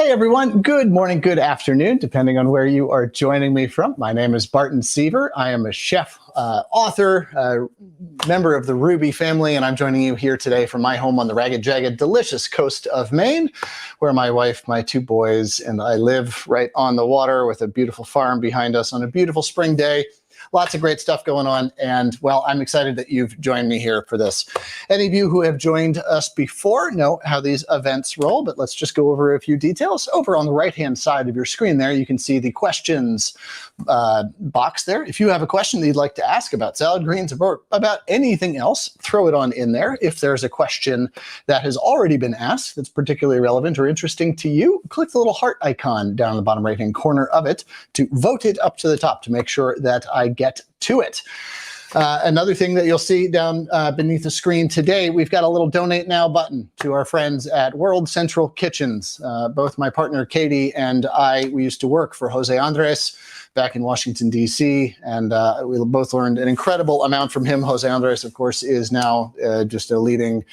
Hey everyone, good morning, good afternoon, depending on where you are joining me from. My name is Barton Seaver. I am a chef, author, member of the Ruby family, and I'm joining you here today from my home on the ragged, jagged, delicious coast of Maine, where my wife, my two boys, and I live right on the water with a beautiful farm behind us on a beautiful spring day. Lots of great stuff going on, and well, I'm excited that you've joined me here for this. Any of you who have joined us before know how these events roll, but let's just go over a few details. Over on the right-hand side of your screen there, you can see the questions box there. If you have a question that you'd like to ask about salad greens or about anything else, throw it on in there. If there's a question that has already been asked that's particularly relevant or interesting to you, click the little heart icon down in the bottom right-hand corner of it to vote it up to the top to make sure that I get to it. Another thing that you'll see down beneath the screen today, we've got a little donate now button to our friends at World Central Kitchens. Both my partner Katie and I, we used to work for Jose Andres back in Washington, D.C., and we both learned an incredible amount from him. Jose Andres, of course, is now just a leading,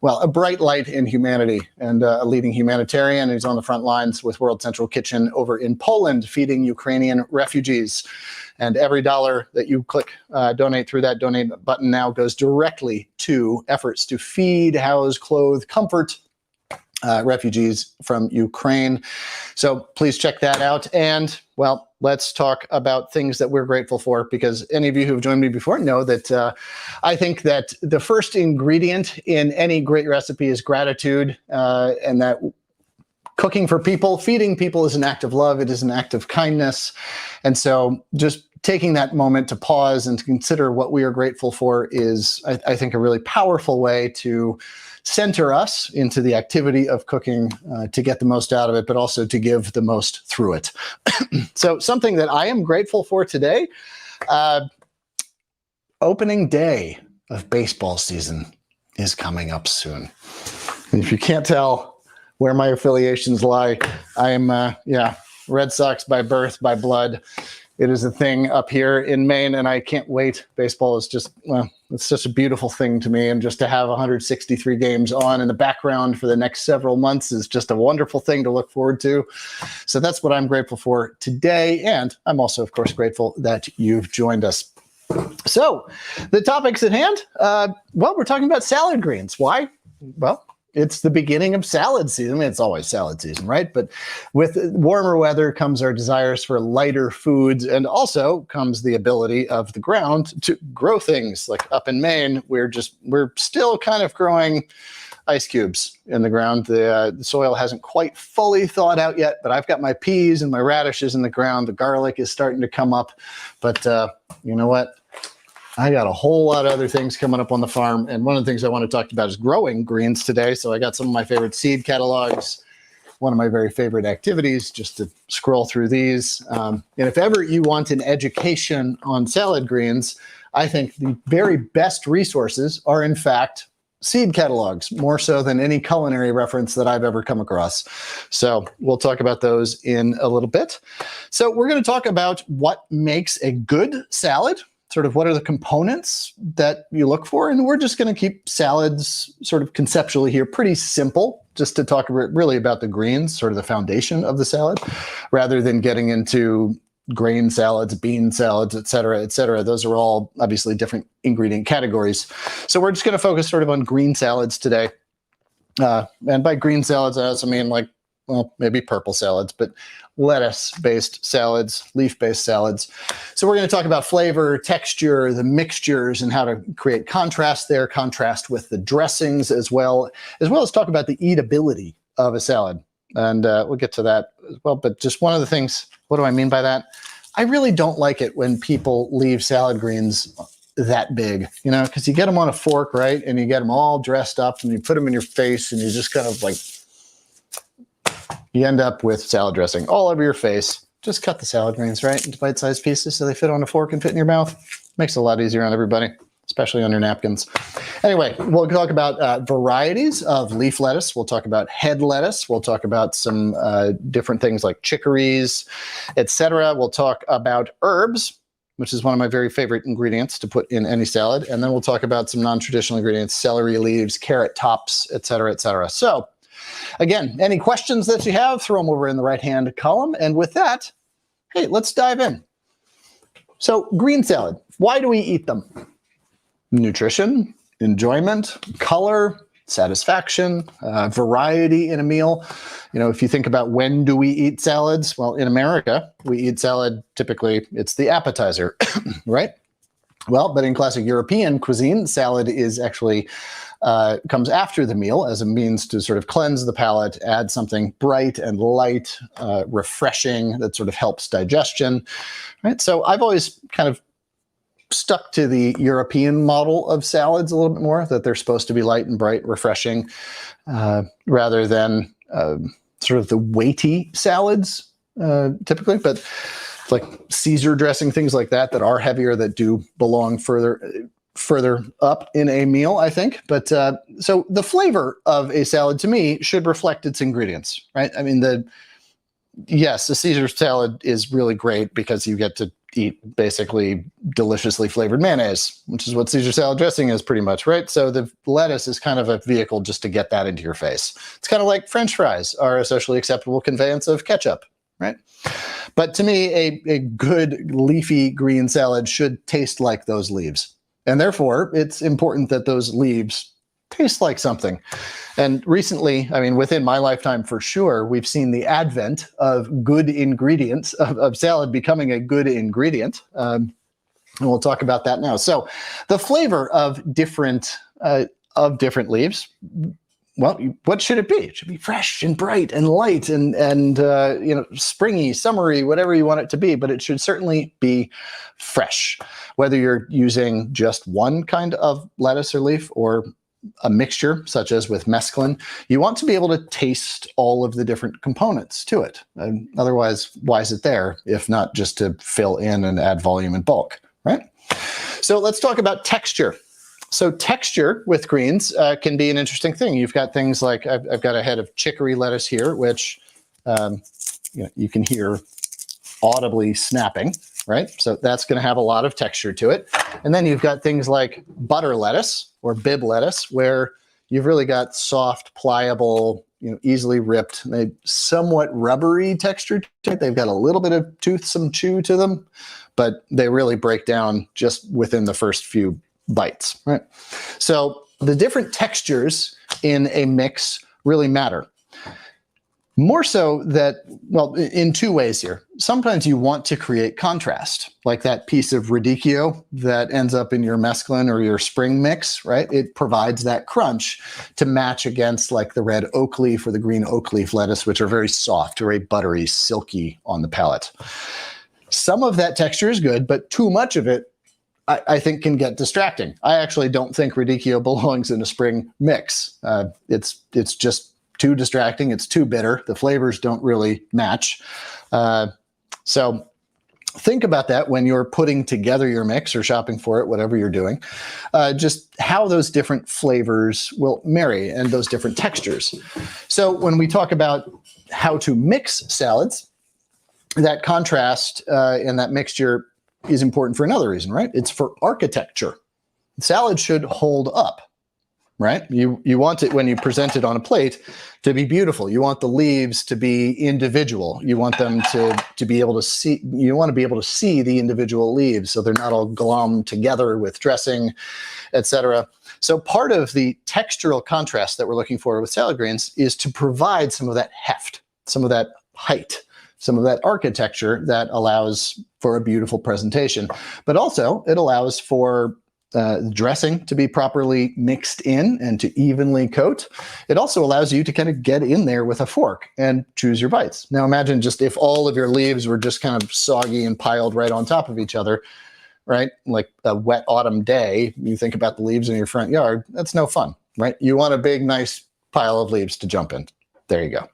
well, a bright light in humanity and a leading humanitarian. He's on the front lines with World Central Kitchen over in Poland, feeding Ukrainian refugees. And every dollar that you click donate through that donate button now goes directly to efforts to feed, house, clothe, comfort refugees from Ukraine. So please check that out. And well, let's talk about things that we're grateful for, because any of you who have joined me before know that I think that the first ingredient in any great recipe is gratitude, and that cooking for people, feeding people is an act of love. It is an act of kindness. And so just taking that moment to pause and to consider what we are grateful for is, I think, a really powerful way to center us into the activity of cooking, to get the most out of it, but also to give the most through it. So something that I am grateful for today, opening day of baseball season is coming up soon. And if you can't tell where my affiliations lie, I am, Red Sox by birth, by blood. It is a thing up here in Maine, and I can't wait. Baseball is just, well, it's such a beautiful thing to me, and just to have 163 games on in the background for the next several months is just a wonderful thing to look forward to. So that's what I'm grateful for today, and I'm also, of course, grateful that you've joined us. So the topics at hand, well, we're talking about salad greens. Why? Well, it's the beginning of salad season. I mean, it's always salad season, right? But with warmer weather comes our desires for lighter foods, and also comes the ability of the ground to grow things. Like up in Maine, we're still kind of growing ice cubes in the ground. The soil hasn't quite fully thawed out yet, but I've got my peas and my radishes in the ground. The garlic is starting to come up, but you know what? I got a whole lot of other things coming up on the farm, and one of the things I want to talk about is growing greens today. So I got some of my favorite seed catalogs, one of my very favorite activities, just to scroll through these. And if ever you want an education on salad greens, I think the very best resources are, in fact, seed catalogs, more so than any culinary reference that I've ever come across. So we'll talk about those in a little bit. So we're going to talk about what makes a good salad, sort of what are the components that you look for. And we're just going to keep salads sort of conceptually here pretty simple, just to talk really about the greens, sort of the foundation of the salad, rather than getting into grain salads, bean salads, et cetera, et cetera. Those are all obviously different ingredient categories. So we're just going to focus sort of on green salads today. And by green salads, I also mean like, well, maybe purple salads, but lettuce-based salads, leaf-based salads. So we're going to talk about flavor, texture, the mixtures, and how to create contrast there, contrast with the dressings as well as talk about the eatability of a salad. And we'll get to that as well. But just one of the things, what do I mean by that? I really don't like it when people leave salad greens that big, you know, because you get them on a fork, right? And you get them all dressed up and you put them in your face and you just kind of like, you end up with salad dressing all over your face. Just cut the salad greens, right, into bite-sized pieces so they fit on a fork and fit in your mouth. Makes it a lot easier on everybody, especially on your napkins. Anyway, we'll talk about varieties of leaf lettuce. We'll talk about head lettuce. We'll talk about some different things like chicories, etc. We'll talk about herbs, which is one of my very favorite ingredients to put in any salad. And then we'll talk about some non-traditional ingredients, celery leaves, carrot tops, etc., etc. So Again, any questions that you have, throw them over in the right-hand column. And with that, hey, let's dive in. So green salad, why do we eat them? Nutrition, enjoyment, color, satisfaction, variety in a meal. You know, if you think about when do we eat salads? Well, in America, we eat salad, typically it's the appetizer, right? Well, but in classic European cuisine, salad is actually comes after the meal as a means to sort of cleanse the palate, add something bright and light, refreshing that sort of helps digestion, right? So I've always kind of stuck to the European model of salads a little bit more, that they're supposed to be light and bright, refreshing, rather than sort of the weighty salads typically, but like Caesar dressing, things like that, that are heavier, that do belong further up in a meal, I think. But so the flavor of a salad to me should reflect its ingredients, right? I mean, yes, a Caesar salad is really great because you get to eat basically deliciously flavored mayonnaise, which is what Caesar salad dressing is pretty much, right? So the lettuce is kind of a vehicle just to get that into your face. It's kind of like French fries are a socially acceptable conveyance of ketchup, right? But to me, a good leafy green salad should taste like those leaves. And therefore, it's important that those leaves taste like something. And recently, I mean, within my lifetime for sure, we've seen the advent of good ingredients, of salad becoming a good ingredient. And we'll talk about that now. So the flavor of different leaves, well, what should it be? It should be fresh and bright and light and you know, springy, summery, whatever you want it to be, but it should certainly be fresh. Whether you're using just one kind of lettuce or leaf or a mixture, such as with mesclun, you want to be able to taste all of the different components to it. And otherwise, why is it there if not just to fill in and add volume and bulk, right? So let's talk about texture. So texture with greens can be an interesting thing. You've got things like, I've got a head of chicory lettuce here, which you can hear audibly snapping, right? So that's going to have a lot of texture to it. And then you've got things like butter lettuce or bib lettuce, where you've really got soft, pliable, you know, easily ripped, somewhat rubbery texture to it. They've got a little bit of toothsome chew to them, but they really break down just within the first few bites, right? So the different textures in a mix really matter. More so that, well, in two ways here. Sometimes you want to create contrast, like that piece of radicchio that ends up in your mesclun or your spring mix, right? It provides that crunch to match against like the red oak leaf or the green oak leaf lettuce, which are very soft, very buttery, silky on the palate. Some of that texture is good, but too much of it I think can get distracting. I actually don't think radicchio belongs in a spring mix. It's just too distracting. It's too bitter. The flavors don't really match. So think about that when you're putting together your mix or shopping for it, whatever you're doing, just how those different flavors will marry and those different textures. So when we talk about how to mix salads, that contrast and that mixture is important for another reason, right? It's for architecture. Salad should hold up, right? You want it, when you present it on a plate, to be beautiful. You want the leaves to be individual. You want them to be able to see, you want to be able to see the individual leaves so they're not all glommed together with dressing, etc. So part of the textural contrast that we're looking for with salad greens is to provide some of that heft, some of that height, some of that architecture that allows for a beautiful presentation. But also it allows for dressing to be properly mixed in and to evenly coat. It also allows you to kind of get in there with a fork and choose your bites. Now imagine just if all of your leaves were just kind of soggy and piled right on top of each other, right? Like a wet autumn day, you think about the leaves in your front yard, that's no fun, right? You want a big, nice pile of leaves to jump in. There you go.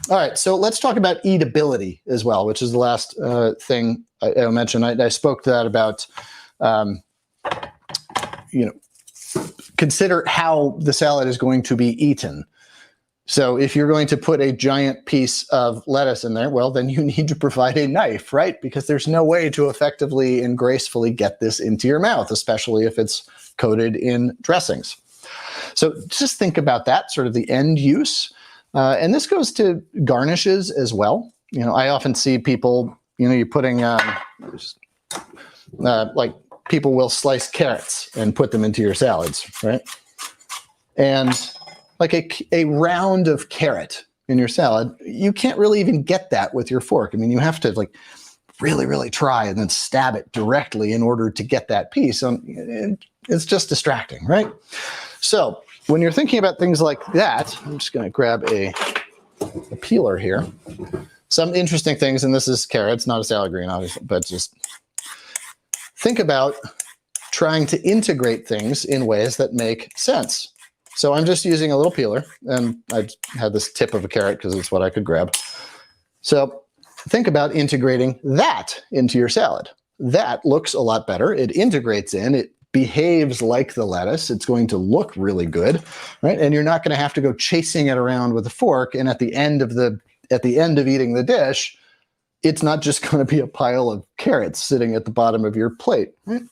All right, so let's talk about eatability as well, which is the last thing I mentioned. I spoke to that about, consider how the salad is going to be eaten. So if you're going to put a giant piece of lettuce in there, well, then you need to provide a knife, right? Because there's no way to effectively and gracefully get this into your mouth, especially if it's coated in dressings. So just think about that, sort of the end use. And this goes to garnishes as well. I often see people, you're putting, like people will slice carrots and put them into your salads, right? And like a round of carrot in your salad, you can't really even get that with your fork. I mean, you have to like really, really try and then stab it directly in order to get that piece. It's just distracting, right? So when you're thinking about things like that, I'm just going to grab a peeler here. Some interesting things, and this is carrots, not a salad green, obviously, but just think about trying to integrate things in ways that make sense. So I'm just using a little peeler, and I had this tip of a carrot because it's what I could grab. So think about integrating that into your salad. That looks a lot better. It integrates in, it behaves like the lettuce. It's going to look really good, right? And you're not going to have to go chasing it around with a fork. And at the end of eating the dish, it's not just going to be a pile of carrots sitting at the bottom of your plate. Right?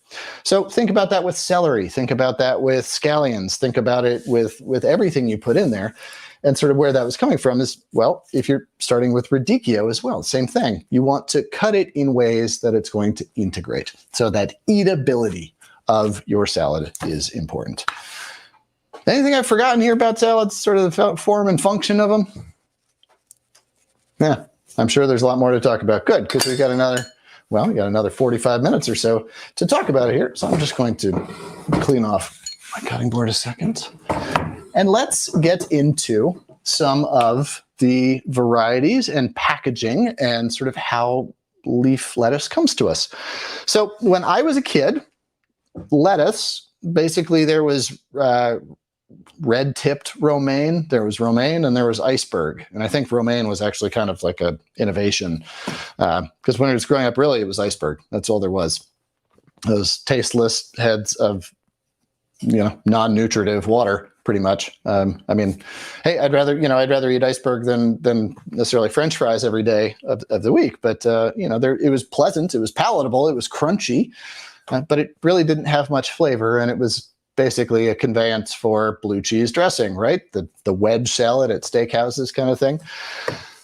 So think about that with celery. Think about that with scallions. Think about it with everything you put in there. And sort of where that was coming from is, well, if you're starting with radicchio as well, same thing. You want to cut it in ways that it's going to integrate. So that eatability of your salad is important. Anything I've forgotten here about salads, sort of the form and function of them? Yeah. I'm sure there's a lot more to talk about. Good, because we got another 45 minutes or so to talk about it here. So I'm just going to clean off my cutting board a second. And let's get into some of the varieties and packaging and sort of how leaf lettuce comes to us. So when I was a kid, lettuce, basically there was red-tipped romaine, there was romaine, and there was iceberg. And I think romaine was actually kind of like an innovation because when I was growing up, really, it was iceberg. That's all there was. Those tasteless heads of, non-nutritive water, pretty much. I mean, hey, I'd rather eat iceberg than necessarily French fries every day of the week. But it was pleasant, it was palatable, it was crunchy, but it really didn't have much flavor, and it was basically a conveyance for blue cheese dressing, right? The wedge salad at steakhouses kind of thing.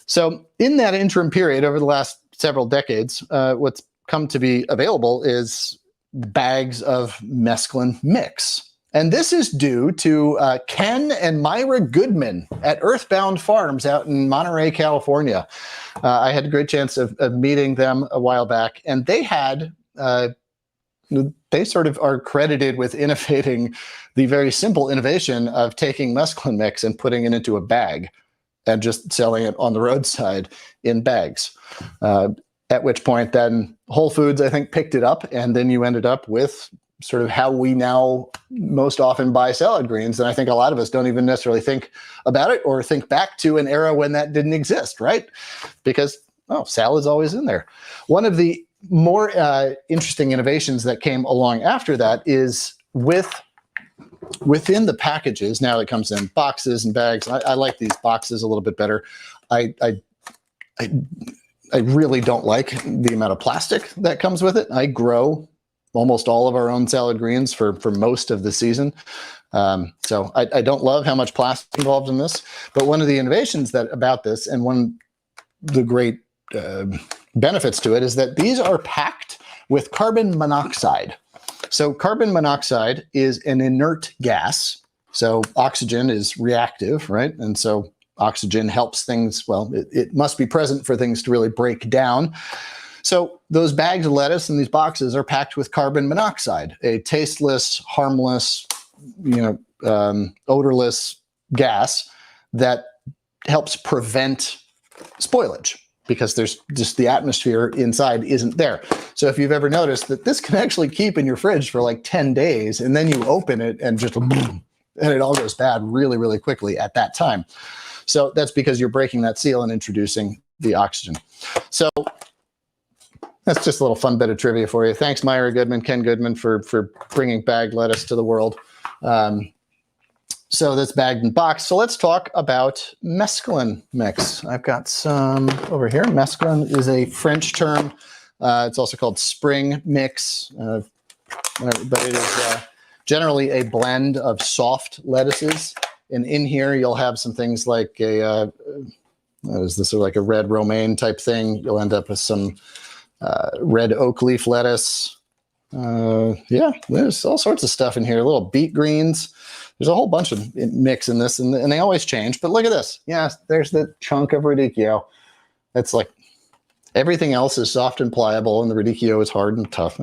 So in that interim period over the last several decades, what's come to be available is bags of mesclun mix. And this is due to Ken and Myra Goodman at Earthbound Farms out in Monterey, California. I had a great chance of meeting them a while back, and they had they sort of are credited with innovating the very simple innovation of taking mesclun mix and putting it into a bag and just selling it on the roadside in bags. At which point then Whole Foods, I think, picked it up, and then you ended up with sort of how we now most often buy salad greens. And I think a lot of us don't even necessarily think about it or think back to an era when that didn't exist, right? Because, salad's always in there. One of the more interesting innovations that came along after that is within the packages. Now it comes in boxes and bags. I like these boxes a little bit better. I really don't like the amount of plastic that comes with it. I grow almost all of our own salad greens for most of the season. So I don't love how much plastic is involved in this. But one of the innovations about this, and one of the great benefits to it, is that these are packed with carbon monoxide. So carbon monoxide is an inert gas. So oxygen is reactive, right? And so oxygen helps things, it must be present for things to really break down. So those bags of lettuce in these boxes are packed with carbon monoxide, a tasteless, harmless, odorless gas that helps prevent spoilage, because there's just the atmosphere inside isn't there. So if you've ever noticed that this can actually keep in your fridge for like 10 days, and then you open it and just boom, and it all goes bad really, really quickly at that time. So that's because you're breaking that seal and introducing the oxygen. So that's just a little fun bit of trivia for you. Thanks, Myra Goodman, Ken Goodman, for bringing bagged lettuce to the world. So that's bagged and boxed. So let's talk about mesclun mix. I've got some over here. Mesclun is a French term. It's also called spring mix, but it is generally a blend of soft lettuces. And in here, you'll have some things like what is this, like a red romaine type thing. You'll end up with some red oak leaf lettuce. Yeah, there's all sorts of stuff in here. Little beet greens. There's a whole bunch of mix in this, and they always change. But look at this. Yeah, there's the chunk of radicchio. It's like everything else is soft and pliable, and the radicchio is hard and tough.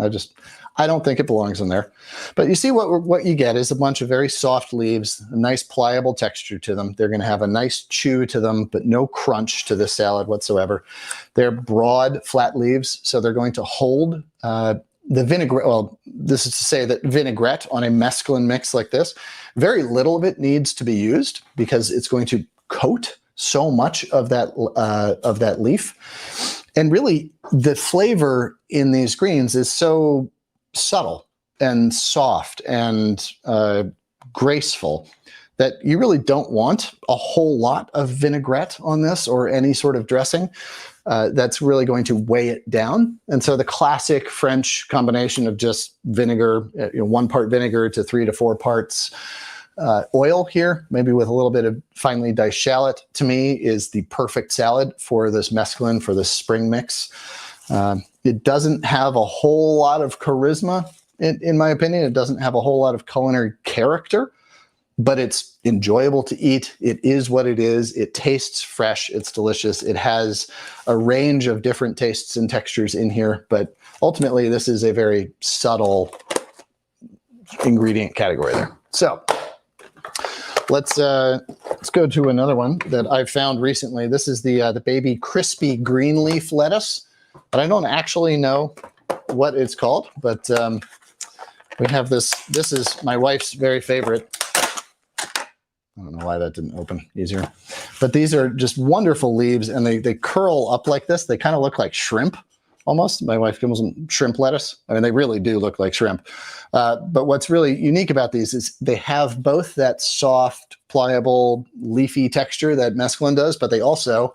I don't think it belongs in there. But you see what you get is a bunch of very soft leaves, a nice pliable texture to them. They're going to have a nice chew to them, but no crunch to this salad whatsoever. They're broad, flat leaves, so they're going to hold the vinaigrette. Well, this is to say that vinaigrette on a mesclun mix like this, very little of it needs to be used because it's going to coat so much of that leaf. And really, the flavor in these greens is so subtle and soft and graceful that you really don't want a whole lot of vinaigrette on this or any sort of dressing. That's really going to weigh it down. And so the classic French combination of just vinegar, 1 part vinegar to 3 to 4 parts oil here, maybe with a little bit of finely diced shallot, to me is the perfect salad for this mesclun, for this spring mix. It doesn't have a whole lot of charisma, in my opinion. It doesn't have a whole lot of culinary character, but it's enjoyable to eat. It is what it is. It tastes fresh. It's delicious. It has a range of different tastes and textures in here, but ultimately this is a very subtle ingredient category there. So let's go to another one that I've found recently. This is the baby crispy green leaf lettuce. But I don't actually know what it's called, but we have this. This is my wife's very favorite. I don't know why that didn't open easier. But these are just wonderful leaves, and they curl up like this. They kind of look like shrimp, almost. My wife calls them shrimp lettuce. I mean, they really do look like shrimp. But what's really unique about these is they have both that soft, pliable, leafy texture that mesclun does, but they also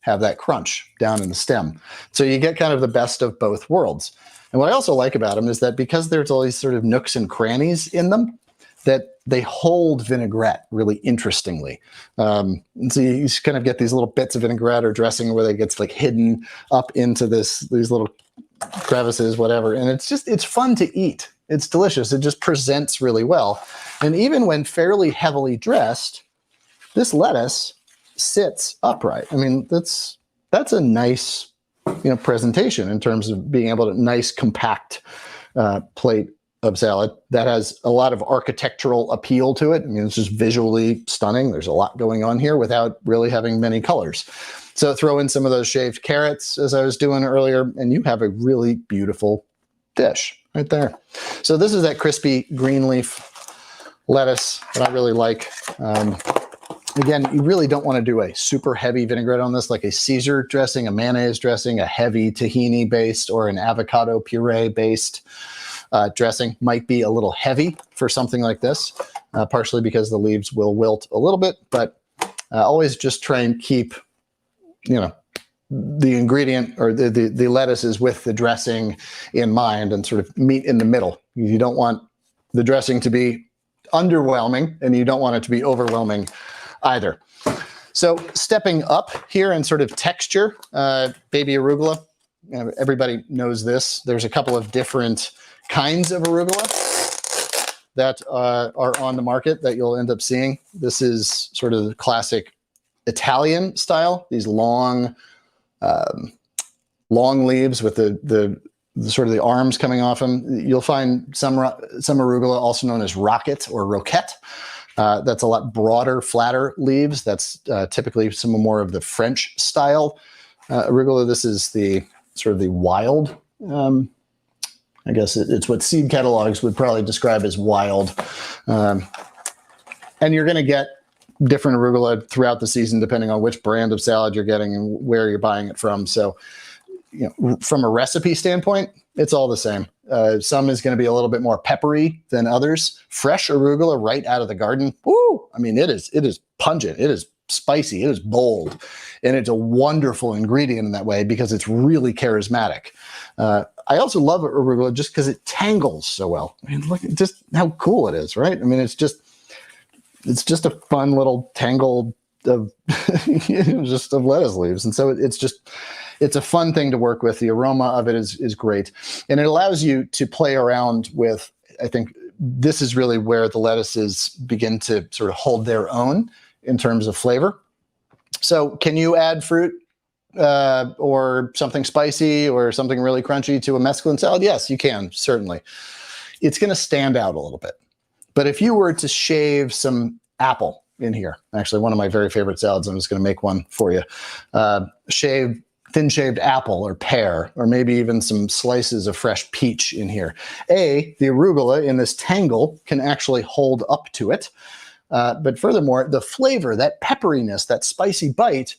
have that crunch down in the stem. So you get kind of the best of both worlds. And what I also like about them is that because there's all these sort of nooks and crannies in them, that they hold vinaigrette really interestingly. And so you kind of get these little bits of vinaigrette or dressing where they gets like hidden up into these little crevices, whatever. And it's fun to eat. It's delicious. It just presents really well. And even when fairly heavily dressed, this lettuce sits upright. I mean, that's a nice, presentation in terms of being able to nice compact plate of salad that has a lot of architectural appeal to it. I mean, it's just visually stunning. There's a lot going on here without really having many colors. So throw in some of those shaved carrots as I was doing earlier, and you have a really beautiful dish right there. So this is that crispy green leaf lettuce that I really like. Again, you really don't want to do a super heavy vinaigrette on this, like a Caesar dressing, a mayonnaise dressing, a heavy tahini-based, or an avocado puree-based dressing might be a little heavy for something like this, partially because the leaves will wilt a little bit, but always just try and keep, the ingredient or the lettuces with the dressing in mind and sort of meet in the middle. You don't want the dressing to be underwhelming, and you don't want it to be overwhelming either. So stepping up here in sort of texture, baby arugula, everybody knows this. There's a couple of different kinds of arugula that are on the market that you'll end up seeing. This is sort of the classic Italian style, these long leaves with the sort of the arms coming off them. You'll find some arugula also known as rocket or roquette. That's a lot broader, flatter leaves. That's typically some more of the French style arugula. This is the sort of the wild. I guess it's what seed catalogs would probably describe as wild. And you're going to get different arugula throughout the season, depending on which brand of salad you're getting and where you're buying it from. So, from a recipe standpoint, it's all the same. Some is going to be a little bit more peppery than others. Fresh arugula right out of the garden. Woo! I mean, it is pungent. It is spicy. It is bold. And it's a wonderful ingredient in that way because it's really charismatic. I also love arugula just because it tangles so well. I mean, look at just how cool it is, right? I mean, it's just a fun little tangle of just of lettuce leaves. And so it's a fun thing to work with. The aroma of it is great. And it allows you to play around with, I think this is really where the lettuces begin to sort of hold their own in terms of flavor. So can you add fruit or something spicy or something really crunchy to a mesclun salad? Yes, you can, certainly. It's going to stand out a little bit. But if you were to shave some apple in here, actually one of my very favorite salads, I'm just going to make one for you, thin shaved apple or pear, or maybe even some slices of fresh peach in here. The arugula in this tangle can actually hold up to it. But furthermore, the flavor, that pepperiness, that spicy bite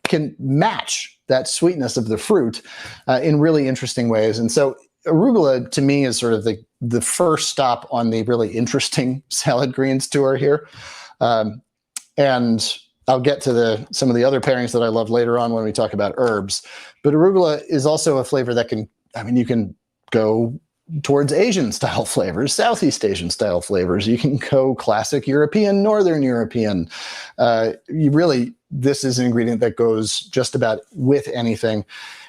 can match that sweetness of the fruit in really interesting ways. And so arugula, to me, is sort of the first stop on the really interesting salad greens tour here. And I'll get to some of the other pairings that I love later on when we talk about herbs. But arugula is also a flavor that you can go towards Asian style flavors, Southeast Asian style flavors. You can go classic European, Northern European. This is an ingredient that goes just about with anything.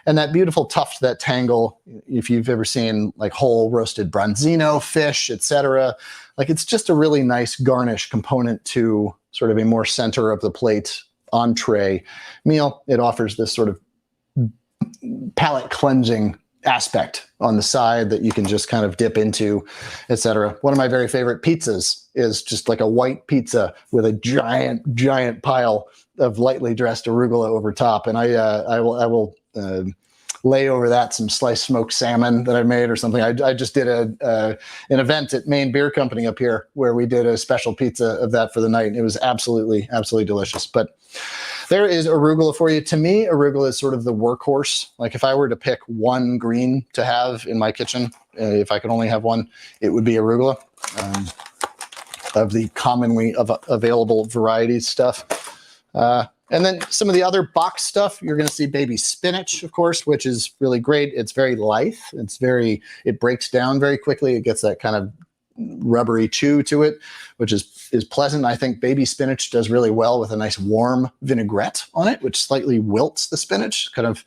And that beautiful tuft, that tangle, if you've ever seen like whole roasted branzino fish, etc., like it's just a really nice garnish component to sort of a more center of the plate entree meal. It offers this sort of palate cleansing aspect on the side that you can just kind of dip into, etc. One of my very favorite pizzas is just like a white pizza with a giant pile of lightly dressed arugula over top, and I will lay over that some sliced smoked salmon that I made or something. I just did an event at Maine Beer Company up here where we did a special pizza of that for the night. It was absolutely delicious. But there is arugula for you. To me, arugula is sort of the workhorse. Like if I were to pick one green to have in my kitchen, if I could only have one, it would be arugula. Of the commonly available varieties stuff. And then some of the other box stuff, you're going to see baby spinach, of course, which is really great. It's very lithe. It breaks down very quickly. It gets that kind of rubbery chew to it, which is pleasant. I think baby spinach does really well with a nice warm vinaigrette on it, which slightly wilts the spinach, kind of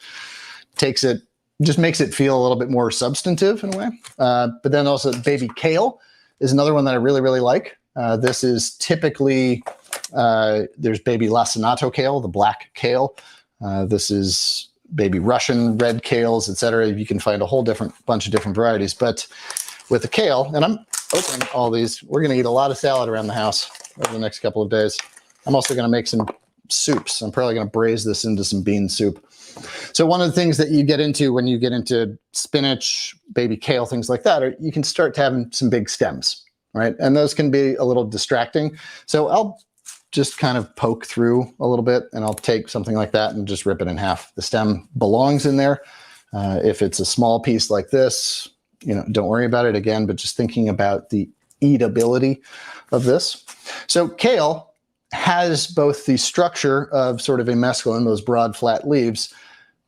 just makes it feel a little bit more substantive in a way. But then also baby kale is another one that I really like. This is typically, there's baby lacinato kale, the black kale. This is baby Russian red kales, etc. You can find a whole bunch of different varieties. But with the kale, and I'm opening all these, we're going to eat a lot of salad around the house over the next couple of days. I'm also going to make some soups. I'm probably going to braise this into some bean soup. So one of the things that you get into when you get into spinach, baby kale, things like that, you can start to have some big stems. Right? And those can be a little distracting. So I'll just kind of poke through a little bit and I'll take something like that and just rip it in half. The stem belongs in there. If it's a small piece like this, don't worry about it again, but just thinking about the eatability of this. So kale has both the structure of sort of a mesclun, those broad flat leaves,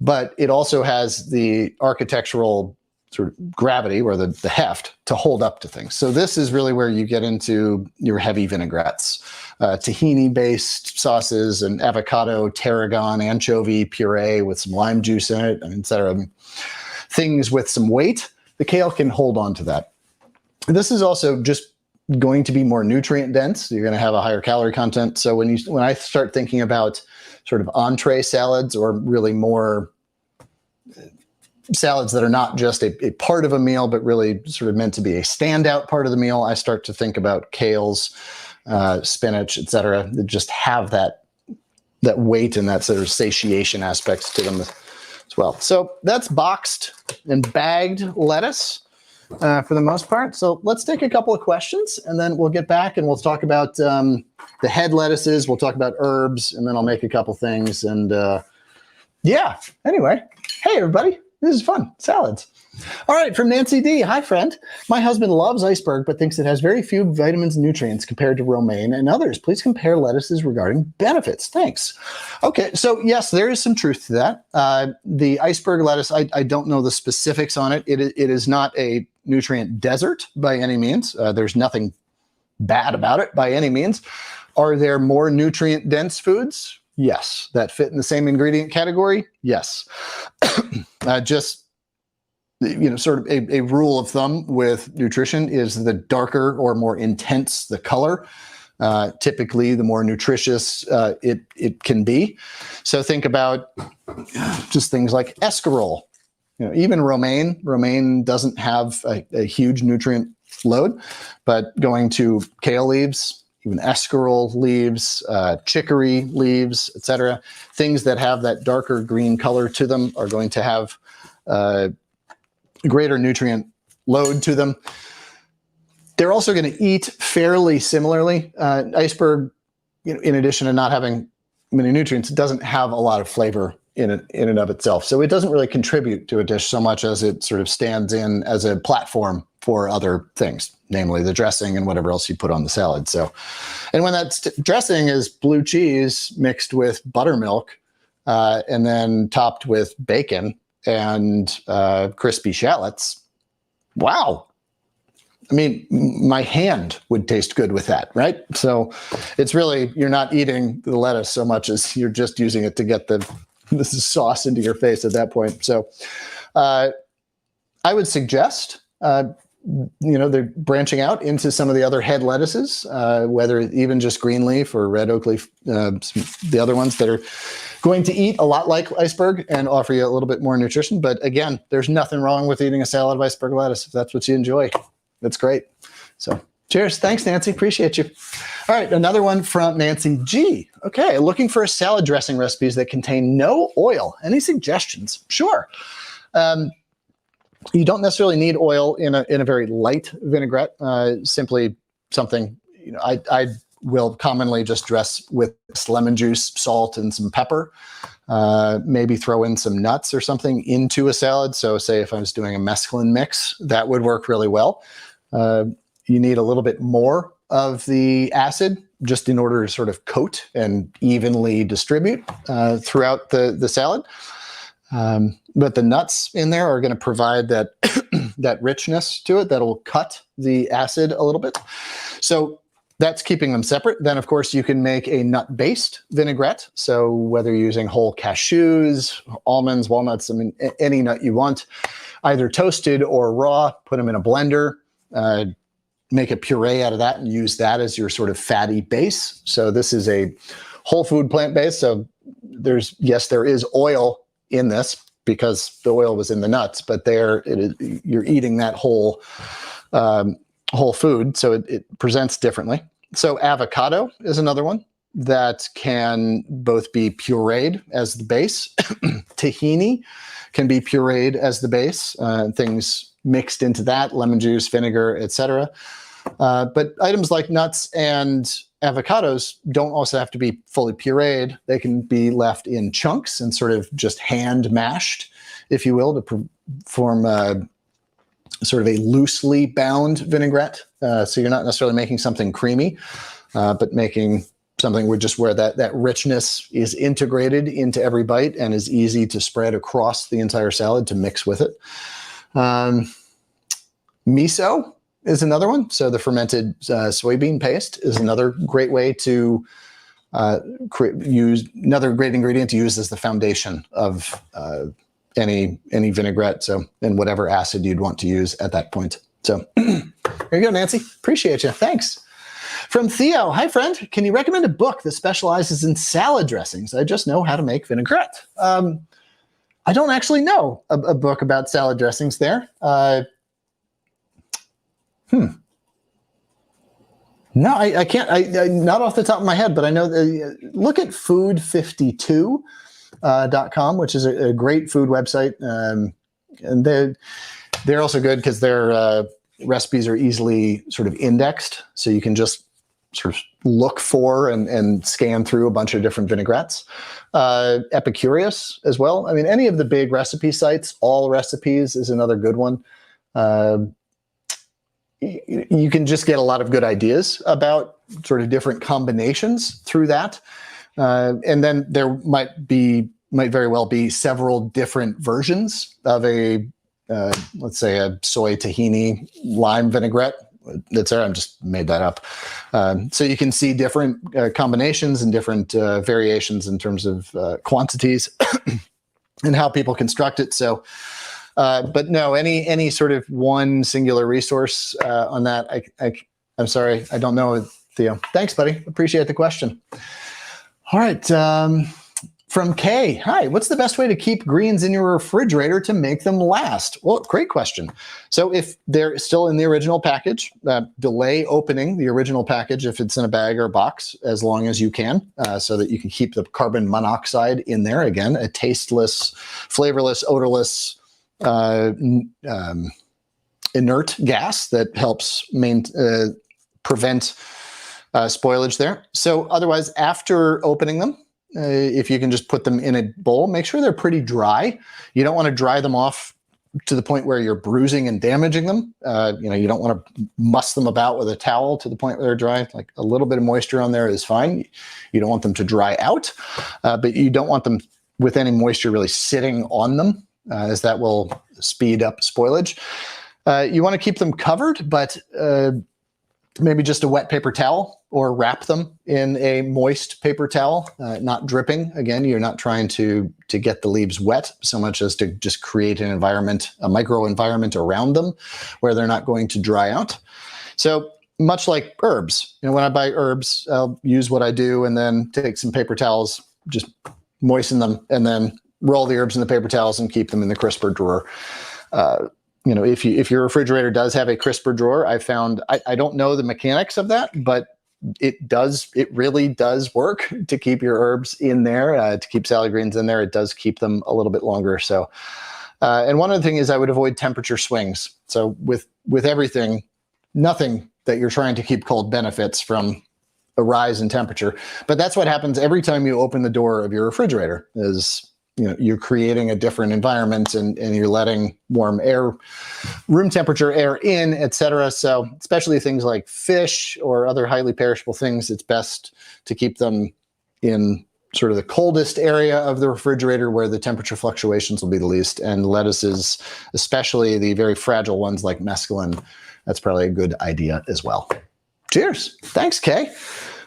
but it also has the architectural sort of gravity or the heft to hold up to things. So this is really where you get into your heavy vinaigrettes, tahini-based sauces and avocado, tarragon, anchovy puree with some lime juice in it, etc. Things with some weight. The kale can hold on to that. This is also just going to be more nutrient dense. You're going to have a higher calorie content. So when I start thinking about sort of entree salads or really more salads that are not just a part of a meal, but really sort of meant to be a standout part of the meal, I start to think about kales, spinach, etc. That just have that weight and that sort of satiation aspects to them as well. So that's boxed and bagged lettuce for the most part. So let's take a couple of questions and then we'll get back and we'll talk about the head lettuces. We'll talk about herbs and then I'll make a couple things. And yeah, anyway, hey everybody. This is fun. Salads. All right, from Nancy D. Hi, friend. My husband loves iceberg, but thinks it has very few vitamins and nutrients compared to romaine and others. Please compare lettuces regarding benefits. Thanks. Okay, so yes, there is some truth to that. The iceberg lettuce, I don't know the specifics on it. It is not a nutrient desert by any means. There's nothing bad about it by any means. Are there more nutrient-dense foods? Yes. That fit in the same ingredient category? Yes. Just sort of a rule of thumb with nutrition is the darker or more intense the color, typically the more nutritious it can be. So think about just things like escarole. Even romaine doesn't have a huge nutrient load, but going to kale leaves, even escarole leaves, chicory leaves, etc., things that have that darker green color to them are going to have greater nutrient load to them. They're also going to eat fairly similarly. Iceberg, in addition to not having many nutrients, it doesn't have a lot of flavor in and of itself. So it doesn't really contribute to a dish so much as it sort of stands in as a platform for other things, namely the dressing and whatever else you put on the salad. So, and when that dressing is blue cheese mixed with buttermilk and then topped with bacon and crispy shallots, wow. I mean, my hand would taste good with that, right? So it's really, you're not eating the lettuce so much as you're just using it to get the sauce into your face at that point. So I would suggest, they're branching out into some of the other head lettuces, whether even just green leaf or red oak leaf, the other ones that are going to eat a lot like iceberg and offer you a little bit more nutrition. But again, there's nothing wrong with eating a salad of iceberg lettuce if that's what you enjoy. That's great. So cheers. Thanks, Nancy. Appreciate you. All right, another one from Nancy G. Okay, looking for salad dressing recipes that contain no oil. Any suggestions? Sure. You don't necessarily need oil in a very light vinaigrette. Simply something, I will commonly just dress with lemon juice, salt, and some pepper. Maybe throw in some nuts or something into a salad. So say if I was doing a mesclun mix, that would work really well. You need a little bit more of the acid just in order to sort of coat and evenly distribute throughout the salad. But the nuts in there are going to provide that that richness to it that'll cut the acid a little bit. So that's keeping them separate. Then, of course, you can make a nut-based vinaigrette. So whether you're using whole cashews, almonds, walnuts, I mean, any nut you want, either toasted or raw, put them in a blender, make a puree out of that and use that as your sort of fatty base. So this is a whole food plant-based. So there is oil in this because the oil was in the nuts, but you're eating that whole food, so it presents differently. So avocado is another one that can both be pureed as the base. Tahini can be pureed as the base, things mixed into that, lemon juice, vinegar, etc. But items like nuts and avocados don't also have to be fully pureed. They can be left in chunks and sort of just hand mashed, if you will, to form sort of a loosely bound vinaigrette. So you're not necessarily making something creamy, but making something where that richness is integrated into every bite and is easy to spread across the entire salad to mix with it. Miso is another one. So the fermented soybean paste is another great way to use another great ingredient to use as the foundation of any vinaigrette. So, and whatever acid you'd want to use at that point. So there you go, Nancy. Appreciate you. Thanks. From Theo. Hi, friend. Can you recommend a book that specializes in salad dressings? I just know how to make vinaigrette. I don't actually know a book about salad dressings there. No, I can't. I not off the top of my head, but I know. Look at food52.com, which is a great food website, and they're also good because their recipes are easily sort of indexed, so you can just sort of look for and scan through a bunch of different vinaigrettes. Epicurious as well. I mean, any of the big recipe sites, All Recipes is another good one. You can just get a lot of good ideas about sort of different combinations through that. And then there might very well be several different versions of a, let's say, a soy tahini lime vinaigrette. That's there. I just made that up. So you can see different combinations and different variations in terms of quantities and how people construct it. So, but no, any sort of one singular resource on that, I'm sorry, I don't know, Theo. Thanks, buddy. Appreciate the question. All right. From Kay, hi, what's the best way to keep greens in your refrigerator to make them last? Well, great question. So if they're still in the original package, delay opening the original package if it's in a bag or a box as long as you can, so that you can keep the carbon monoxide in there. Again, a tasteless, flavorless, odorless, inert gas that helps prevent spoilage there. So otherwise, after opening them, if you can just put them in a bowl, make sure they're pretty dry. You don't want to dry them off to the point where you're bruising and damaging them. You don't want to muss them about with a towel to the point where they're dry. Like a little bit of moisture on there is fine. You don't want them to dry out, but you don't want them with any moisture really sitting on them, as that will speed up spoilage. You want to keep them covered, but maybe just a wet paper towel, or wrap them in a moist paper towel, not dripping. Again, you're not trying to get the leaves wet so much as to just create an environment, a micro environment around them where they're not going to dry out. So much like herbs, when I buy herbs, I'll use what I do and then take some paper towels, just moisten them, and then roll the herbs in the paper towels and keep them in the crisper drawer. If your refrigerator does have a crisper drawer, I found, I don't know the mechanics of that, but it really does work to keep your herbs in there, to keep salad greens in there. It does keep them a little bit longer. So, and one other thing is I would avoid temperature swings. So with everything, nothing that you're trying to keep cold benefits from a rise in temperature. But that's what happens every time you open the door of your refrigerator is, you're creating a different environment and you're letting warm air, room temperature air in, etc. So especially things like fish or other highly perishable things, it's best to keep them in sort of the coldest area of the refrigerator where the temperature fluctuations will be the least. And lettuces, especially the very fragile ones like mesclun, that's probably a good idea as well. Cheers. Thanks, Kay.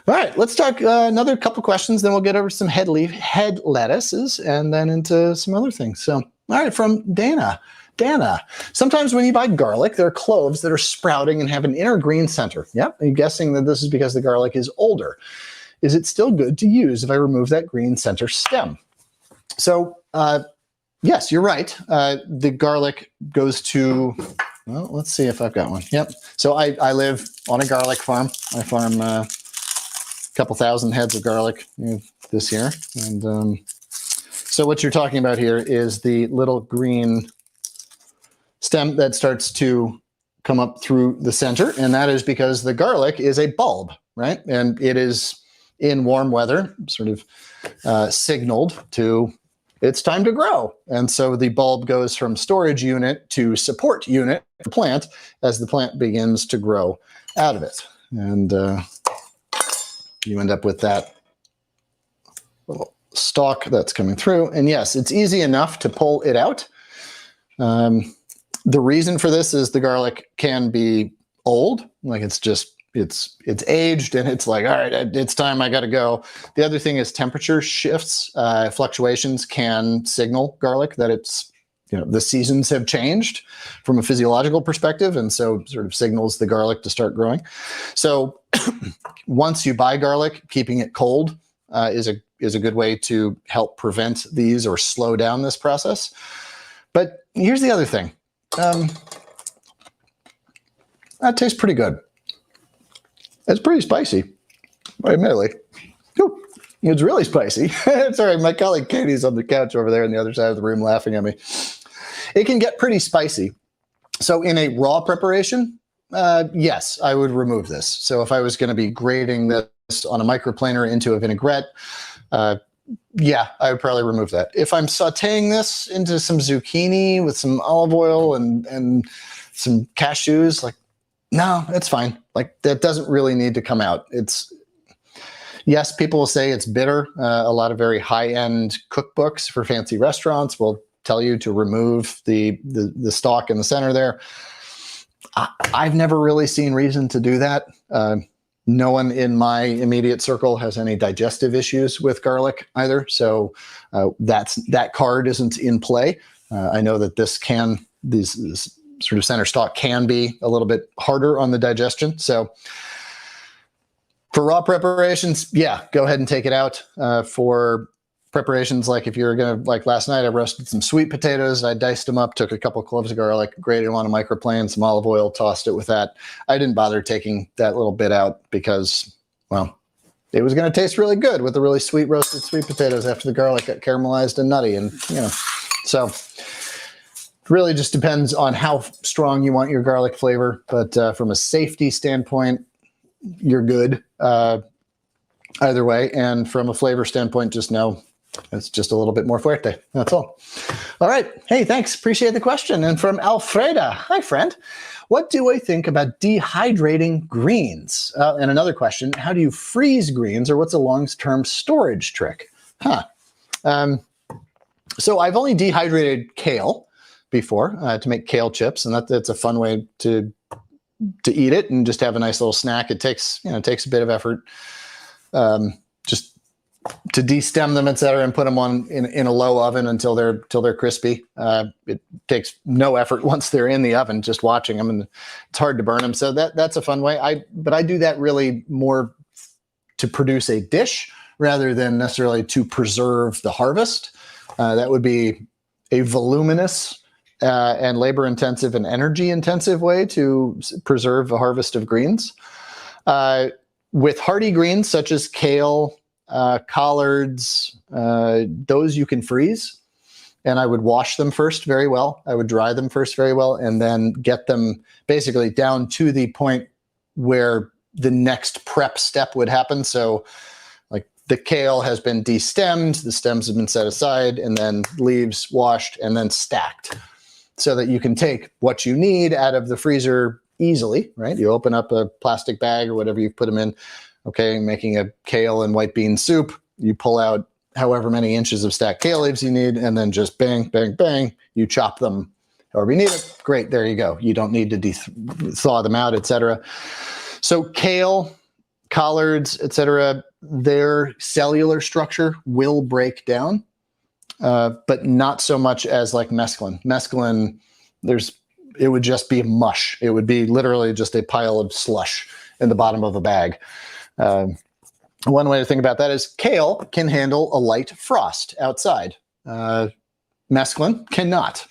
All right, let's talk another couple questions, then we'll get over some head lettuces and then into some other things. So, all right, from Dana. Dana, sometimes when you buy garlic, there are cloves that are sprouting and have an inner green center. Yep, I'm guessing that this is because the garlic is older. Is it still good to use if I remove that green center stem? So, yes, you're right. The garlic goes to, well, let's see if I've got one. Yep. So I live on a garlic farm. I farm couple thousand heads of garlic this year. And so what you're talking about here is the little green stem that starts to come up through the center. And that is because the garlic is a bulb, right? And it is in warm weather sort of signaled to it's time to grow. And so the bulb goes from storage unit to support unit for the plant as the plant begins to grow out of it. And you end up with that little stalk that's coming through. And yes, it's easy enough to pull it out. The reason for this is the garlic can be old, like it's aged and it's like, all right, it's time, I gotta go. The other thing is temperature shifts, fluctuations can signal garlic that it's, the seasons have changed from a physiological perspective, and so sort of signals the garlic to start growing. So once you buy garlic, keeping it cold is a good way to help prevent these or slow down this process. But here's the other thing. That tastes pretty good. It's pretty spicy, admittedly. Ooh, it's really spicy. Sorry, my colleague Katie's on the couch over there on the other side of the room laughing at me. It can get pretty spicy. So in a raw preparation, Yes, I would remove this. So if I was going to be grating this on a microplaner into a vinaigrette, yeah, I would probably remove that. If I'm sauteing this into some zucchini with some olive oil and some cashews, like, no, it's fine. Like, that doesn't really need to come out. Yes, people will say it's bitter. A lot of very high-end cookbooks for fancy restaurants will tell you to remove the stalk in the center there. I've never really seen reason to do that. No one in my immediate circle has any digestive issues with garlic either, so that card isn't in play. I know that this sort of center stalk can be a little bit harder on the digestion. So for raw preparations, yeah, go ahead and take it out. For preparations, like if you're gonna, like last night, I roasted some sweet potatoes. I diced them up, took a couple cloves of garlic, grated them on a microplane, some olive oil, tossed it with that. I didn't bother taking that little bit out because, well, it was going to taste really good with the really sweet roasted sweet potatoes after the garlic got caramelized and nutty, and so it really just depends on how strong you want your garlic flavor. But from a safety standpoint, you're good either way, and from a flavor standpoint, just know it's just a little bit more fuerte. That's all. All right. Hey, thanks. Appreciate the question. And from Alfreda. Hi, friend. What do I think about dehydrating greens? And another question, how do you freeze greens, or what's a long-term storage trick? So I've only dehydrated kale before to make kale chips, and that's a fun way to eat it and just have a nice little snack. It takes a bit of effort just to destem them, etc., and put them on in a low oven until they're crispy. It takes no effort once they're in the oven, just watching them, and it's hard to burn them. So that's a fun way. But I do that really more to produce a dish rather than necessarily to preserve the harvest. That would be a voluminous and labor-intensive and energy-intensive way to preserve a harvest of greens. With hardy greens such as kale, collards, those you can freeze, and I would wash them first very well. I would dry them first very well, and then get them basically down to the point where the next prep step would happen. So like the kale has been destemmed, the stems have been set aside, and then leaves washed and then stacked so that you can take what you need out of the freezer easily, right? You open up a plastic bag or whatever you put them in. Okay, making a kale and white bean soup, you pull out however many inches of stacked kale leaves you need, and then just bang, bang, bang, you chop them however you need it. Great, there you go. You don't need to thaw them out, etc. So kale, collards, etc., their cellular structure will break down, but not so much as like mesclun. Mesclun, it would just be mush. It would be literally just a pile of slush in the bottom of a bag. One way to think about that is kale can handle a light frost outside. Mesclun cannot.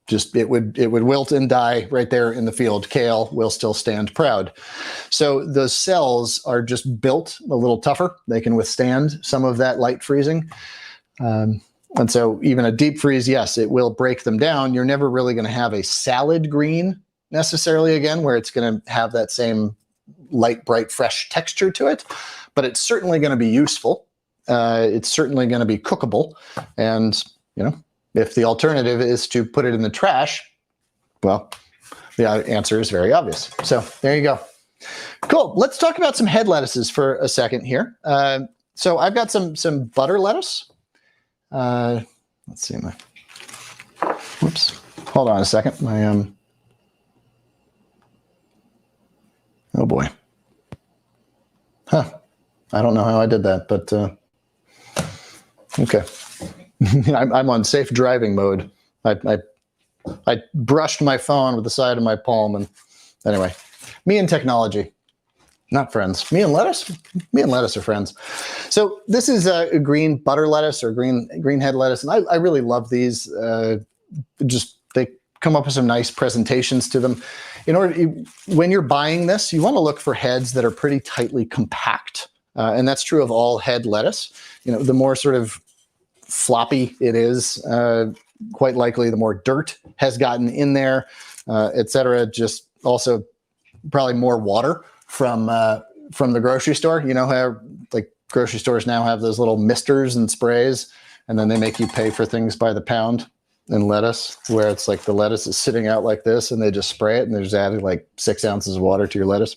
Just it would wilt and die right there in the field. Kale will still stand proud. So those cells are just built a little tougher. They can withstand some of that light freezing. And so even a deep freeze, yes, it will break them down. You're never really going to have a salad green necessarily again, where it's going to have that same light, bright, fresh texture to it, but it's certainly going to be useful. It's certainly going to be cookable. And, if the alternative is to put it in the trash, well, the answer is very obvious. So there you go. Cool. Let's talk about some head lettuces for a second here. So I've got some butter lettuce. Let's see. Whoops. Hold on a second. Oh boy. I don't know how I did that, but okay. I'm on safe driving mode. I brushed my phone with the side of my palm, and anyway, me and technology, not friends. Me and lettuce are friends. So this is a green butter lettuce or green head lettuce, and I really love these. They come up with some nice presentations to them. When you're buying this, you want to look for heads that are pretty tightly compact, and that's true of all head lettuce. The more sort of floppy it is, quite likely the more dirt has gotten in there, etc. Just also probably more water from the grocery store. You know how like grocery stores now have those little misters and sprays, and then they make you pay for things by the pound in lettuce, where it's like the lettuce is sitting out like this and they just spray it and they're just adding like 6 ounces of water to your lettuce.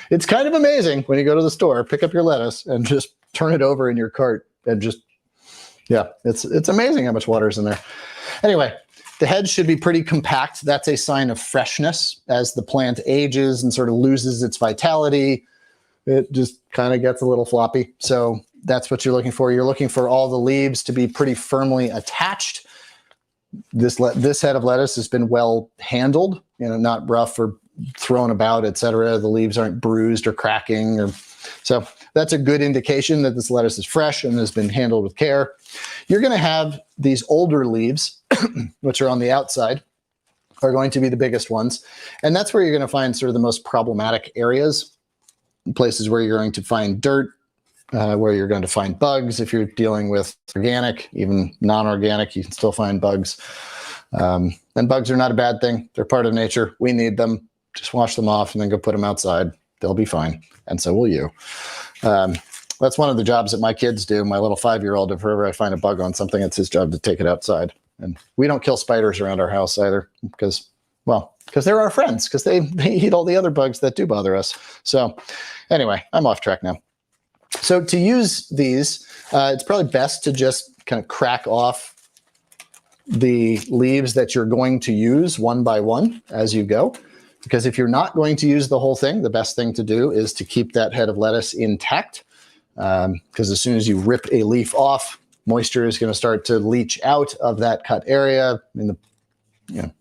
It's kind of amazing when you go to the store, pick up your lettuce and just turn it over in your cart and just, yeah, it's amazing how much water is in there. Anyway, the heads should be pretty compact. That's a sign of freshness. As the plant ages and sort of loses its vitality, it just kind of gets a little floppy. So that's what you're looking for. You're looking for all the leaves to be pretty firmly attached. This head of lettuce has been well handled, you know, not rough or thrown about, etc. The leaves aren't bruised or cracking, so that's a good indication that this lettuce is fresh and has been handled with care. You're going to have these older leaves, which are on the outside, are going to be the biggest ones, and that's where you're going to find sort of the most problematic areas, places where you're going to find dirt, where you're going to find bugs. If you're dealing with organic, even non-organic, you can still find bugs. And bugs are not a bad thing. They're part of nature. We need them. Just wash them off and then go put them outside. They'll be fine. And so will you. That's one of the jobs that my kids do. My little 5-year-old, if ever I find a bug on something, it's his job to take it outside. And we don't kill spiders around our house either because they're our friends, because they eat all the other bugs that do bother us. So anyway, I'm off track now. So to use these, it's probably best to just kind of crack off the leaves that you're going to use one by one as you go. Because if you're not going to use the whole thing, the best thing to do is to keep that head of lettuce intact. Because as soon as you rip a leaf off, moisture is going to start to leach out of that cut area. I mean,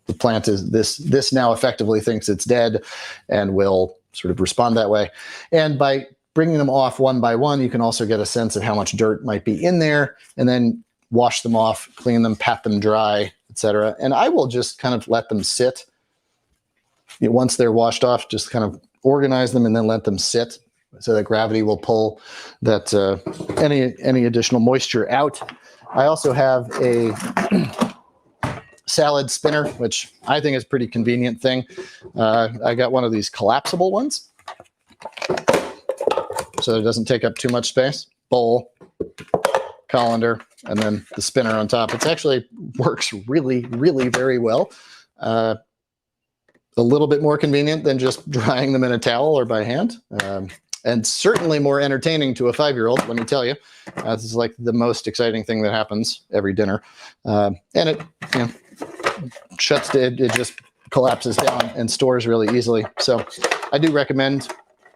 the plant is this now effectively thinks it's dead and will sort of respond that way. And by bringing them off one by one, you can also get a sense of how much dirt might be in there, and then wash them off, clean them, pat them dry, etc. And I will just kind of let them sit. Once they're washed off, just kind of organize them and then let them sit so that gravity will pull that any additional moisture out. I also have a salad spinner, which I think is a pretty convenient thing. I got one of these collapsible ones, so it doesn't take up too much space. Bowl, colander, and then the spinner on top. It actually works really, really very well. A little bit more convenient than just drying them in a towel or by hand. And certainly more entertaining to a 5-year-old, let me tell you. This is like the most exciting thing that happens every dinner. And it it just collapses down and stores really easily. So I do recommend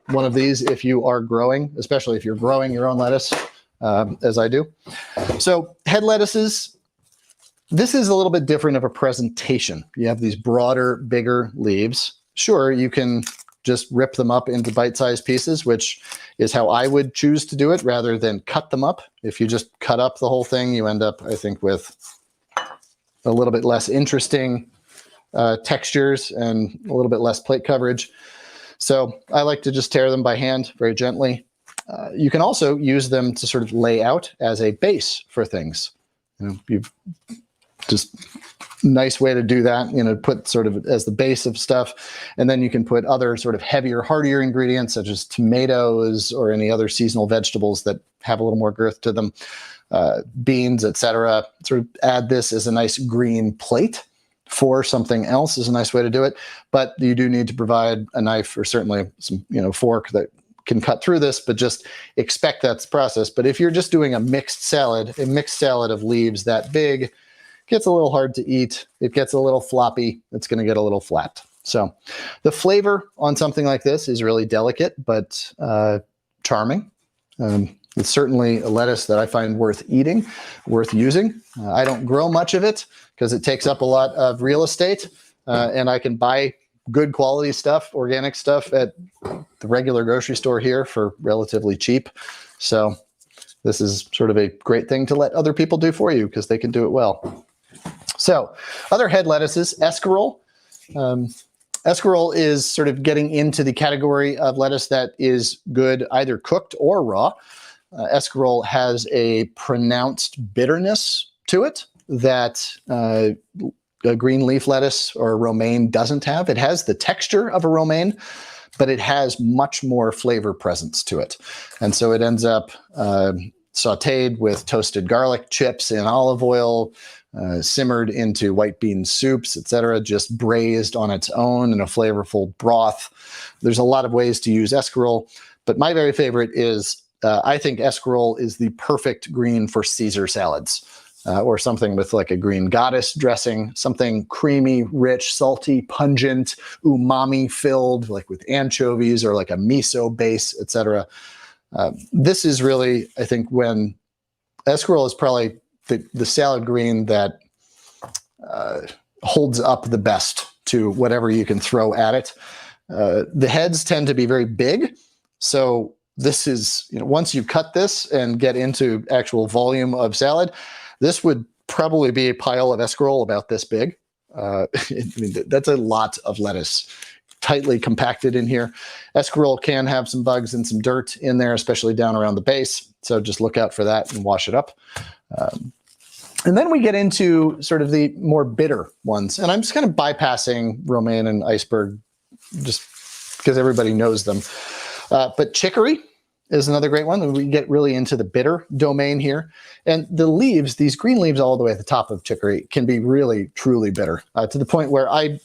one of these if you are growing, especially if you're growing your own lettuce, as I do. So head lettuces, this is a little bit different of a presentation. You have these broader, bigger leaves. Sure, you can just rip them up into bite-sized pieces, which is how I would choose to do it rather than cut them up. If you just cut up the whole thing, you end up, I think, with a little bit less interesting textures and a little bit less plate coverage. So I like to just tear them by hand very gently. You can also use them to sort of lay out as a base for things. You've just nice way to do that, put sort of as the base of stuff. And then you can put other sort of heavier, hardier ingredients such as tomatoes or any other seasonal vegetables that have a little more girth to them, beans, etc. Sort of add this as a nice green plate for something else is a nice way to do it. But you do need to provide a knife or certainly some, fork that can cut through this, but just expect that's the process. But if you're just doing a mixed salad of leaves that big, gets a little hard to eat. It gets a little floppy. It's going to get a little flat. So the flavor on something like this is really delicate, but charming. It's certainly a lettuce that I find worth eating, worth using. I don't grow much of it because it takes up a lot of real estate, and I can buy good quality stuff, organic stuff at the regular grocery store here for relatively cheap. So this is sort of a great thing to let other people do for you because they can do it well. So other head lettuces, escarole. Escarole is sort of getting into the category of lettuce that is good either cooked or raw. Escarole has a pronounced bitterness to it that a green leaf lettuce or romaine doesn't have. It has the texture of a romaine, but it has much more flavor presence to it. And so it ends up sauteed with toasted garlic chips in olive oil, simmered into white bean soups, etc., just braised on its own in a flavorful broth. There's a lot of ways to use escarole, but my very favorite is, I think escarole is the perfect green for Caesar salads, or something with like a green goddess dressing, something creamy, rich, salty, pungent, umami filled, like with anchovies or like a miso base, etc. This is really, I think, when escarole is probably the salad green that holds up the best to whatever you can throw at it. The heads tend to be very big, so this is, once you cut this and get into actual volume of salad, this would probably be a pile of escarole about this big. I mean, that's a lot of lettuce, tightly compacted in here. Escarole can have some bugs and some dirt in there, especially down around the base, so just look out for that and wash it up. And then we get into sort of the more bitter ones, and I'm just kind of bypassing romaine and iceberg just because everybody knows them. But chicory is another great one. We get really into the bitter domain here. And the leaves, these green leaves all the way at the top of chicory, can be really, truly bitter, to the point where I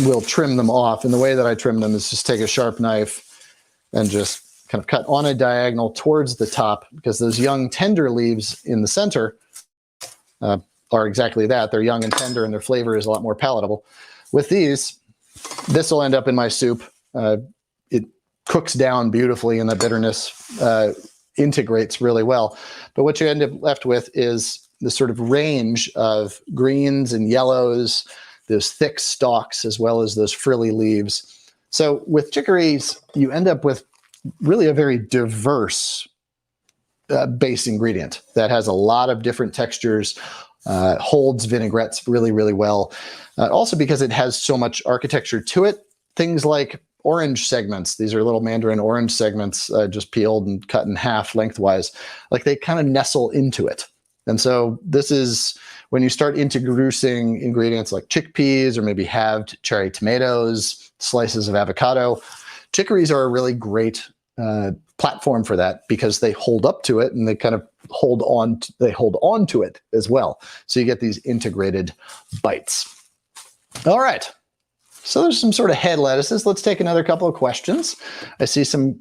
will trim them off. And the way that I trim them is just take a sharp knife and just kind of cut on a diagonal towards the top, because those young, tender leaves in the center are exactly that. They're young and tender, and their flavor is a lot more palatable. With these, this will end up in my soup. It cooks down beautifully, and the bitterness integrates really well. But what you end up left with is this sort of range of greens and yellows, those thick stalks, as well as those frilly leaves. So with chicories, you end up with really a very diverse base ingredient that has a lot of different textures, holds vinaigrettes really, really well. Also because it has so much architecture to it, things like orange segments. These are little mandarin orange segments, just peeled and cut in half lengthwise. Like they kind of nestle into it. And so this is when you start introducing ingredients like chickpeas or maybe halved cherry tomatoes, slices of avocado. Chicories are a really great platform for that, because they hold up to it and they kind of hold on to it as well. So you get these integrated bites. All right. So there's some sort of head lettuces. Let's take another couple of questions. I see some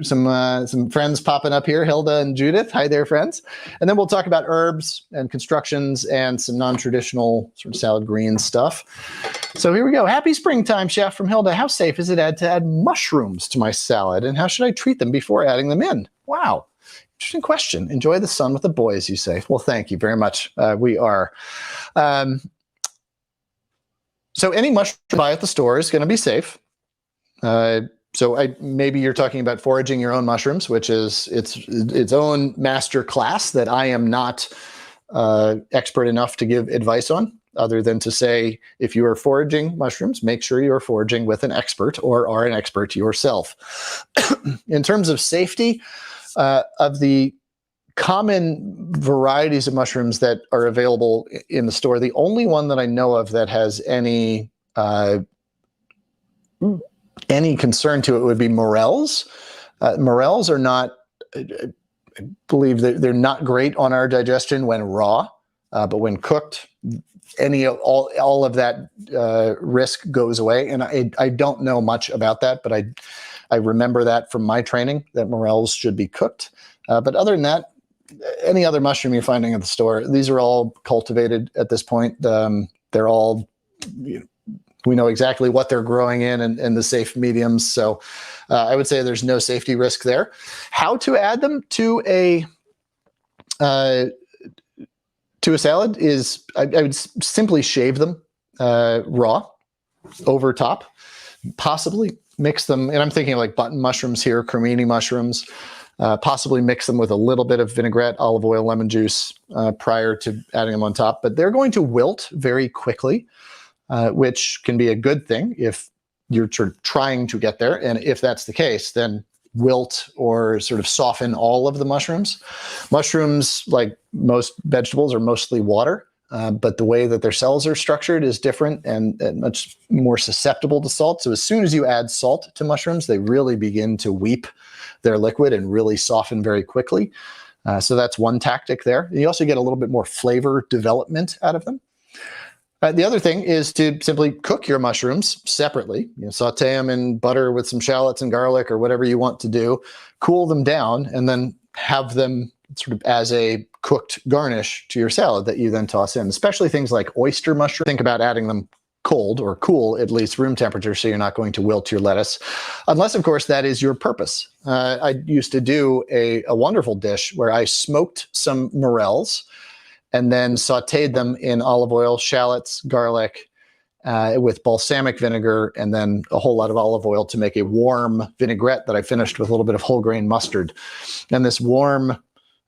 friends popping up here, Hilda and Judith. Hi there, friends. And then we'll talk about herbs and constructions and some non-traditional sort of salad green stuff. So here we go. Happy springtime, chef, from Hilda. How safe is it to add mushrooms to my salad, and how should I treat them before adding them in? Wow. Interesting question. Enjoy the sun with the boys, you say. Well, thank you very much. We are. So any mushroom you buy at the store is going to be safe. Maybe you're talking about foraging your own mushrooms, which is its own master class that I am not expert enough to give advice on, other than to say, if you are foraging mushrooms, make sure you're foraging with an expert or are an expert yourself. In terms of safety, of the common varieties of mushrooms that are available in the store, the only one that I know of that has any concern to it would be morels. Morels are not, I believe that they're not great on our digestion when raw, but when cooked, all of that risk goes away. And I don't know much about that, but I remember that from my training, that morels should be cooked. But other than that, any other mushroom you're finding at the store, these are all cultivated at this point. They're all, we know exactly what they're growing in and the safe mediums. So I would say there's no safety risk there. How to add them to a salad is, I would simply shave them raw over top, possibly mix them. And I'm thinking like button mushrooms here, cremini mushrooms. Possibly mix them with a little bit of vinaigrette, olive oil, lemon juice prior to adding them on top. But they're going to wilt very quickly, which can be a good thing if you're sort of trying to get there. And if that's the case, then wilt or sort of soften all of the mushrooms. Mushrooms, like most vegetables, are mostly water. but the way that their cells are structured is different and much more susceptible to salt. So as soon as you add salt to mushrooms, they really begin to weep their liquid and really soften very quickly. So that's one tactic there. You also get a little bit more flavor development out of them. The other thing is to simply cook your mushrooms separately. Saute them in butter with some shallots and garlic or whatever you want to do, cool them down, and then have them sort of as a cooked garnish to your salad that you then toss in, especially things like oyster mushroom. Think about adding them cold or cool, at least room temperature, so you're not going to wilt your lettuce, unless, of course, that is your purpose. I used to do a wonderful dish where I smoked some morels and then sauteed them in olive oil, shallots, garlic, with balsamic vinegar, and then a whole lot of olive oil to make a warm vinaigrette that I finished with a little bit of whole grain mustard. And this warm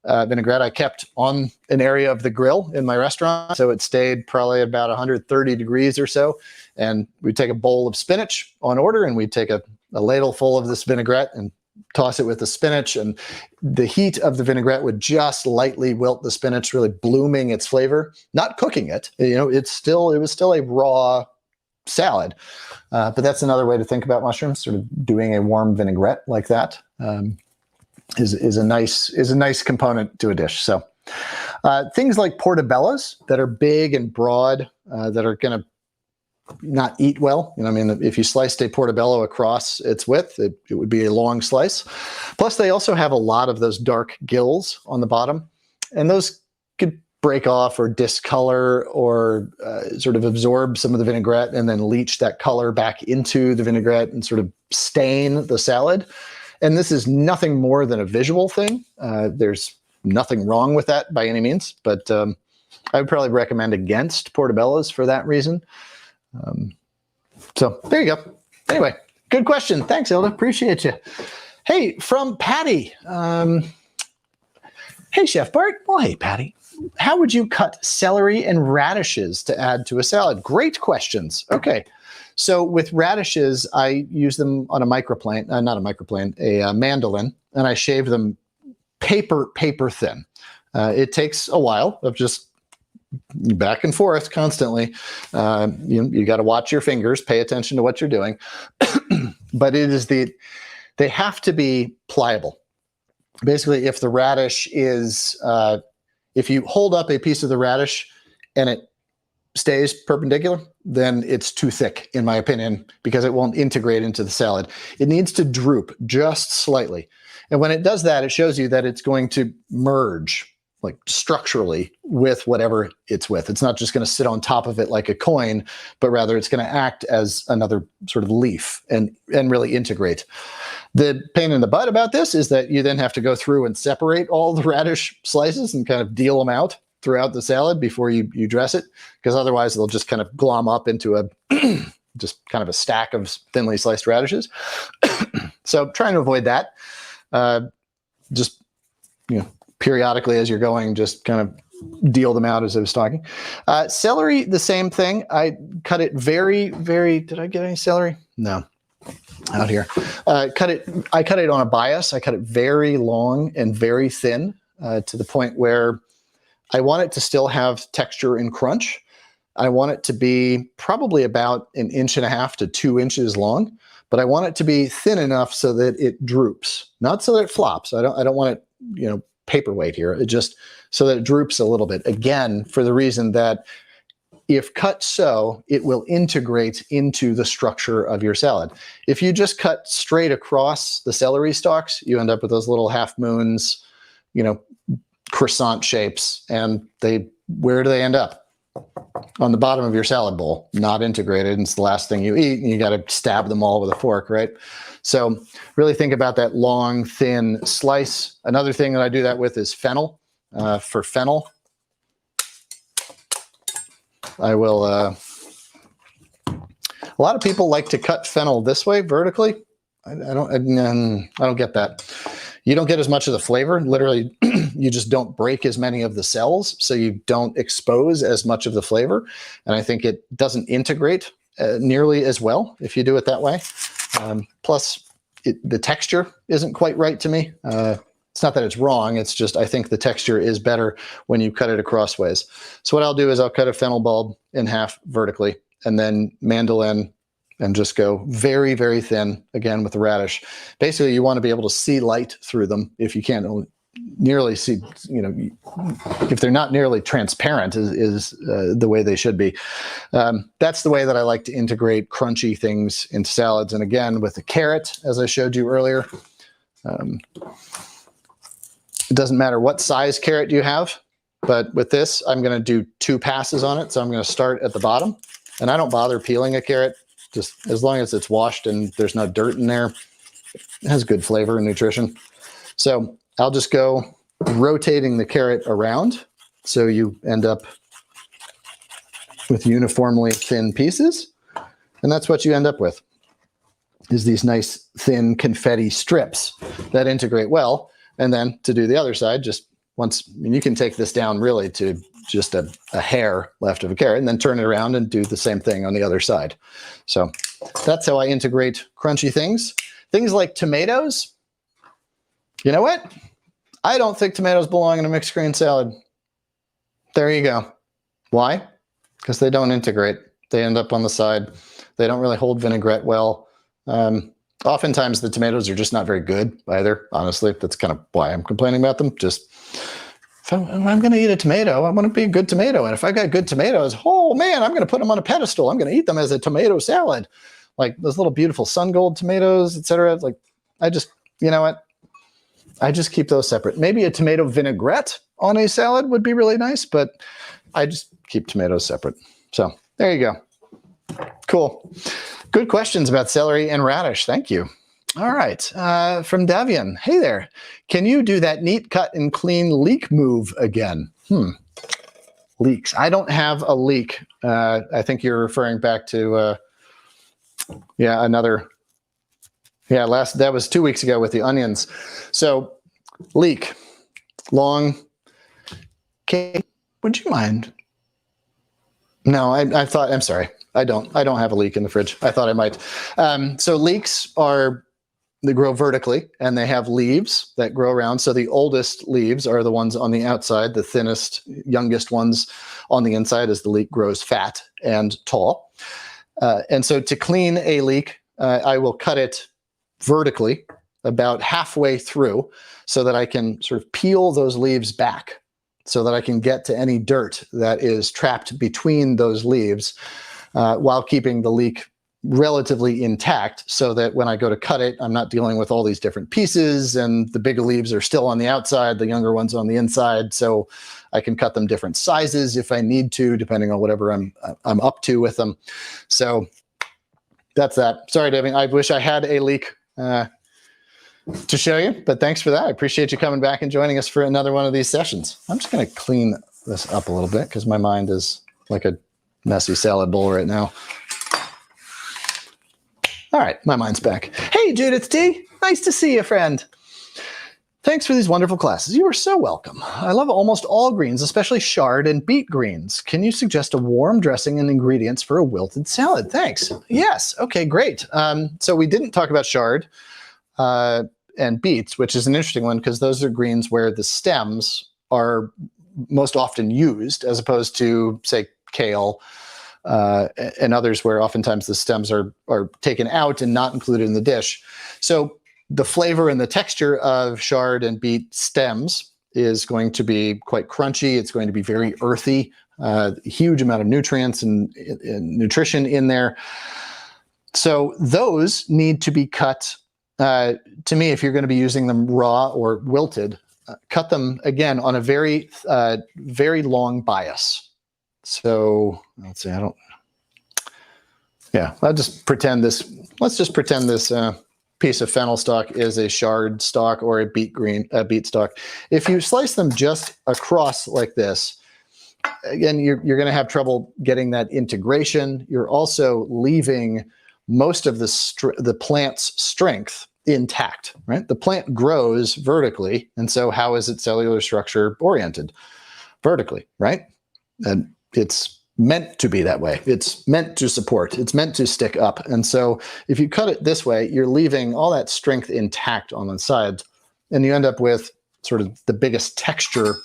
vinaigrette I kept on an area of the grill in my restaurant, so it stayed probably about 130 degrees or so. And we'd take a bowl of spinach on order, and we'd take a ladle full of this vinaigrette and toss it with the spinach, and the heat of the vinaigrette would just lightly wilt the spinach, really blooming its flavor, not cooking it. It was still a raw salad. But that's another way to think about mushrooms, sort of doing a warm vinaigrette like that. Is a nice component to a dish. So things like portobellos that are big and broad, that are going to not eat well. If you sliced a portobello across its width, it would be a long slice. Plus, they also have a lot of those dark gills on the bottom, and those could break off or discolor or sort of absorb some of the vinaigrette and then leach that color back into the vinaigrette and sort of stain the salad. And this is nothing more than a visual thing. There's nothing wrong with that by any means, but I would probably recommend against portobellos for that reason. So there you go. Anyway, good question. Thanks, Hilda. Appreciate you. Hey, from Patty. Hey, Chef Bart. Well, hey, Patty. How would you cut celery and radishes to add to a salad? Great questions. Okay. So with radishes, I use them on a microplane, not a microplane, a mandolin, and I shave them paper thin. It takes a while of just back and forth constantly. You got to watch your fingers, pay attention to what you're doing. But they have to be pliable. Basically, if the radish is, if you hold up a piece of the radish and it stays perpendicular, then it's too thick, in my opinion, because it won't integrate into the salad. It needs to droop just slightly. And when it does that, it shows you that it's going to merge like structurally with whatever it's with. It's not just going to sit on top of it like a coin, but rather it's going to act as another sort of leaf and really integrate. The pain in the butt about this is that you then have to go through and separate all the radish slices and kind of deal them out throughout the salad before you dress it, because otherwise they'll just kind of glom up into a just kind of a stack of thinly sliced radishes. So trying to avoid that. Just, periodically as you're going, just kind of deal them out as I was talking. Celery, the same thing. I cut it very, very, did I get any celery? No, out here. I cut it on a bias. I cut it very long and very thin to the point where I want it to still have texture and crunch. I want it to be probably about 1.5 to 2 inches long, but I want it to be thin enough so that it droops, not so that it flops. I don't want it, paperweight here. It just so that it droops a little bit. Again, for the reason that if cut so, it will integrate into the structure of your salad. If you just cut straight across the celery stalks, you end up with those little half moons, croissant shapes, and where do they end up? On the bottom of your salad bowl, not integrated, and it's the last thing you eat, and you got to stab them all with a fork, right? So really think about that long, thin slice. Another thing that I do that with is fennel. For fennel, I will, a lot of people like to cut fennel this way, vertically. I don't get that. You don't get as much of the flavor. Literally, you just don't break as many of the cells, so you don't expose as much of the flavor. And I think it doesn't integrate nearly as well if you do it that way. Plus, the texture isn't quite right to me. It's not that it's wrong. It's just I think the texture is better when you cut it acrossways. So what I'll do is I'll cut a fennel bulb in half vertically and then mandolin and just go very, very thin again with the radish. Basically, you want to be able to see light through them if you can't nearly see, you know, if they're not nearly transparent is the way they should be. That's the way that I like to integrate crunchy things into salads. And again, with the carrot, as I showed you earlier, it doesn't matter what size carrot you have, but with this, I'm going to do 2 passes on it. So I'm going to start at the bottom, and I don't bother peeling a carrot, just as long as it's washed and there's no dirt in there. It has good flavor and nutrition. So I'll just go rotating the carrot around, so you end up with uniformly thin pieces. And that's what you end up with, is these nice thin confetti strips that integrate well. And then to do the other side, just once, I mean, you can take this down really to just a hair left of a carrot, and then turn it around and do the same thing on the other side. So that's how I integrate crunchy things. Things like tomatoes. You know what? I don't think tomatoes belong in a mixed green salad. There you go. Why? Because they don't integrate. They end up on the side. They don't really hold vinaigrette well. Oftentimes the tomatoes are just not very good either, honestly. That's kind of why I'm complaining about them. Just, if I'm going to eat a tomato, I want to be a good tomato. And if I got good tomatoes, oh man, I'm going to put them on a pedestal. I'm going to eat them as a tomato salad. Like those little beautiful sun gold tomatoes, etc. Like, I just, you know what? I just keep those separate. Maybe a tomato vinaigrette on a salad would be really nice, but I just keep tomatoes separate. So there you go. Cool. Good questions about celery and radish. Thank you. All right. From Davian. Hey there. Can you do that neat cut and clean leek move again? Leeks. I don't have a leek. I think you're referring back to, that was 2 weeks ago with the onions. So leek, long. Kate, would you mind? No, I'm sorry. I don't have a leek in the fridge. I thought I might. So leeks they grow vertically, and they have leaves that grow around. So the oldest leaves are the ones on the outside. The thinnest, youngest ones on the inside, as the leek grows fat and tall. And so to clean a leek, I will cut it vertically about halfway through so that I can sort of peel those leaves back so that I can get to any dirt that is trapped between those leaves, while keeping the leek relatively intact, so that when I go to cut it, I'm not dealing with all these different pieces, and the bigger leaves are still on the outside, the younger ones on the inside. So I can cut them different sizes if I need to, depending on whatever I'm up to with them. So that's that. Sorry, Debbie. I wish I had a leek to show you, but thanks for that. I appreciate you coming back and joining us for another one of these sessions. I'm just going to clean this up a little bit because my mind is like a messy salad bowl right now. All right, my mind's back. Hey, Judith T. Nice to see you, friend. Thanks for these wonderful classes. You are so welcome. I love almost all greens, especially chard and beet greens. Can you suggest a warm dressing and ingredients for a wilted salad? Thanks. Yes. Okay, great. So we didn't talk about chard and beets, which is an interesting one because those are greens where the stems are most often used, as opposed to, say, kale and others where oftentimes the stems are taken out and not included in the dish. So the flavor and the texture of chard and beet stems is going to be quite crunchy. It's going to be very earthy, huge amount of nutrients and nutrition in there. So those need to be cut. To me, if you're going to be using them raw or wilted, cut them again on a very, very long bias. So let's see, I'll just pretend this, let's just pretend this piece of fennel stalk is a chard stalk or a beet stalk. If you slice them just across like this, again, you're going to have trouble getting that integration. You're also leaving most of the plant's strength intact, right? The plant grows vertically, and so how is its cellular structure oriented? Vertically, right? And it's meant to be that way. It's meant to support. It's meant to stick up. And so if you cut it this way, you're leaving all that strength intact on the sides, and you end up with sort of the biggest texture,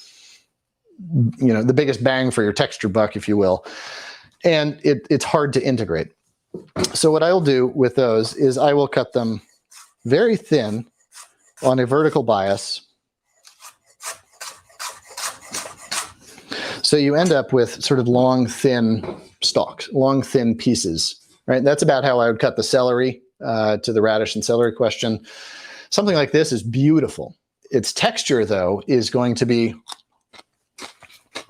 the biggest bang for your texture buck, if you will. And it's hard to integrate. So what I will do with those is I will cut them very thin on a vertical bias. So you end up with sort of long, thin stalks, long, thin pieces, right? That's about how I would cut the celery to the radish and celery question. Something like this is beautiful. Its texture, though, is going to be,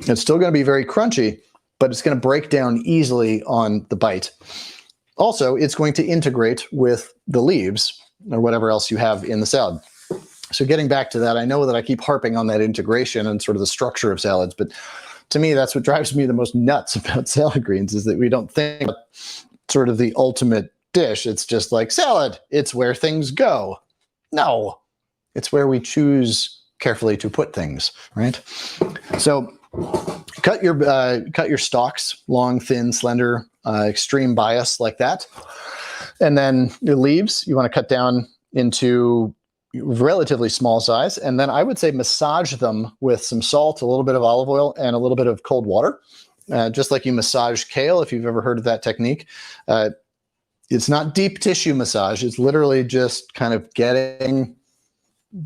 it's still going to be very crunchy, but it's going to break down easily on the bite. Also, it's going to integrate with the leaves or whatever else you have in the salad. So getting back to that, I know that I keep harping on that integration and sort of the structure of salads, but to me, that's what drives me the most nuts about salad greens, is that we don't think about sort of the ultimate dish. It's just like salad. It's where things go. No, it's where we choose carefully to put things, right? So cut your stalks, long, thin, slender, extreme bias like that. And then your leaves, you want to cut down into relatively small size. And then I would say massage them with some salt, a little bit of olive oil, and a little bit of cold water. Just like you massage kale, if you've ever heard of that technique. It's not deep tissue massage. It's literally just kind of getting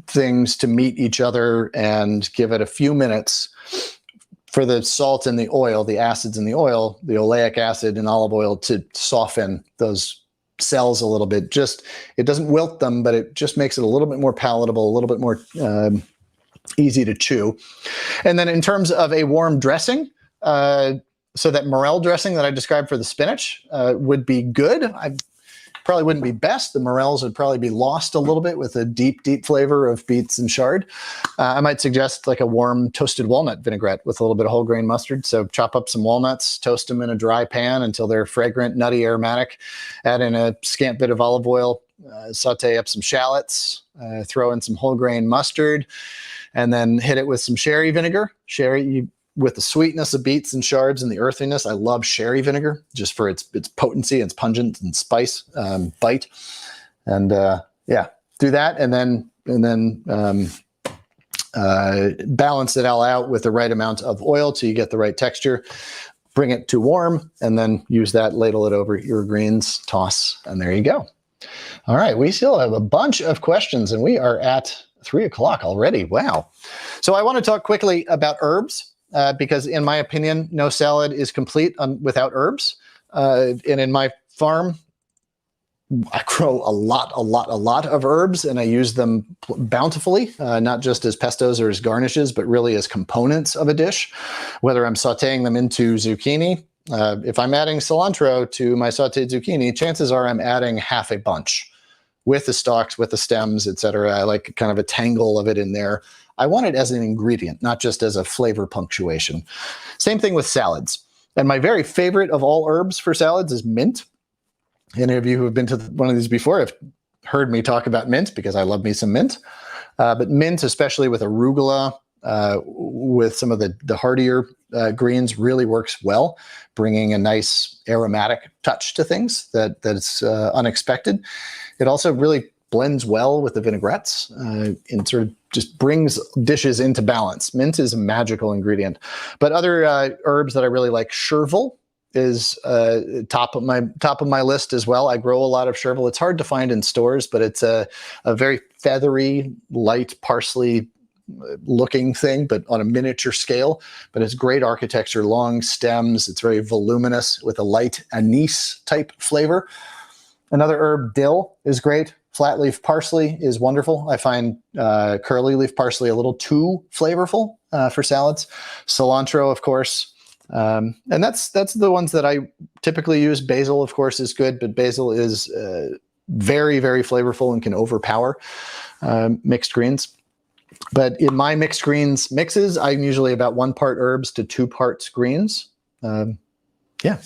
things to meet each other and give it a few minutes for the salt and the oil, the acids in the oil, the oleic acid and olive oil to soften those cells a little bit. Just, it doesn't wilt them, but it just makes it a little bit more palatable, a little bit more easy to chew. And then in terms of a warm dressing, so that morel dressing that I described for the spinach would be good. I probably wouldn't be best. The morels would probably be lost a little bit with a deep, deep flavor of beets and chard. I might suggest like a warm toasted walnut vinaigrette with a little bit of whole grain mustard. So chop up some walnuts, toast them in a dry pan until they're fragrant, nutty, aromatic. Add in a scant bit of olive oil, saute up some shallots, throw in some whole grain mustard, and then hit it with some sherry vinegar. With the sweetness of beets and chards and the earthiness, I love sherry vinegar just for its potency, its pungent and spice bite. And yeah, do that, and then balance it all out with the right amount of oil till you get the right texture. Bring it to warm, and then use that, ladle it over your greens, toss, and there you go. All right, we still have a bunch of questions, and we are at 3 o'clock already. Wow. So I want to talk quickly about herbs. Because in my opinion, no salad is complete without herbs. And in my farm, I grow a lot of herbs, and I use them bountifully, not just as pestos or as garnishes, but really as components of a dish. Whether I'm sauteing them into zucchini, if I'm adding cilantro to my sauteed zucchini, chances are I'm adding half a bunch with the stalks, with the stems, etc. I like kind of a tangle of it in there. I want it as an ingredient, not just as a flavor punctuation. Same thing with salads. And my very favorite of all herbs for salads is mint. Any of you who have been to one of these before have heard me talk about mint, because I love me some mint. But mint, especially with arugula, with some of the hardier greens, really works well, bringing a nice aromatic touch to things that's unexpected. It also really blends well with the vinaigrettes and sort of just brings dishes into balance. Mint is a magical ingredient. But other herbs that I really like, chervil is top of my list as well. I grow a lot of chervil. It's hard to find in stores, but it's a very feathery, light parsley looking thing, but on a miniature scale. But it's great architecture, long stems. It's very voluminous with a light anise type flavor. Another herb, dill, is great. Flat leaf parsley is wonderful. I find curly leaf parsley a little too flavorful for salads. Cilantro, of course. And that's the ones that I typically use. Basil, of course, is good, but basil is very, very flavorful and can overpower mixed greens. But in my mixed greens mixes, I'm usually about 1 part herbs to 2 parts greens. Yeah.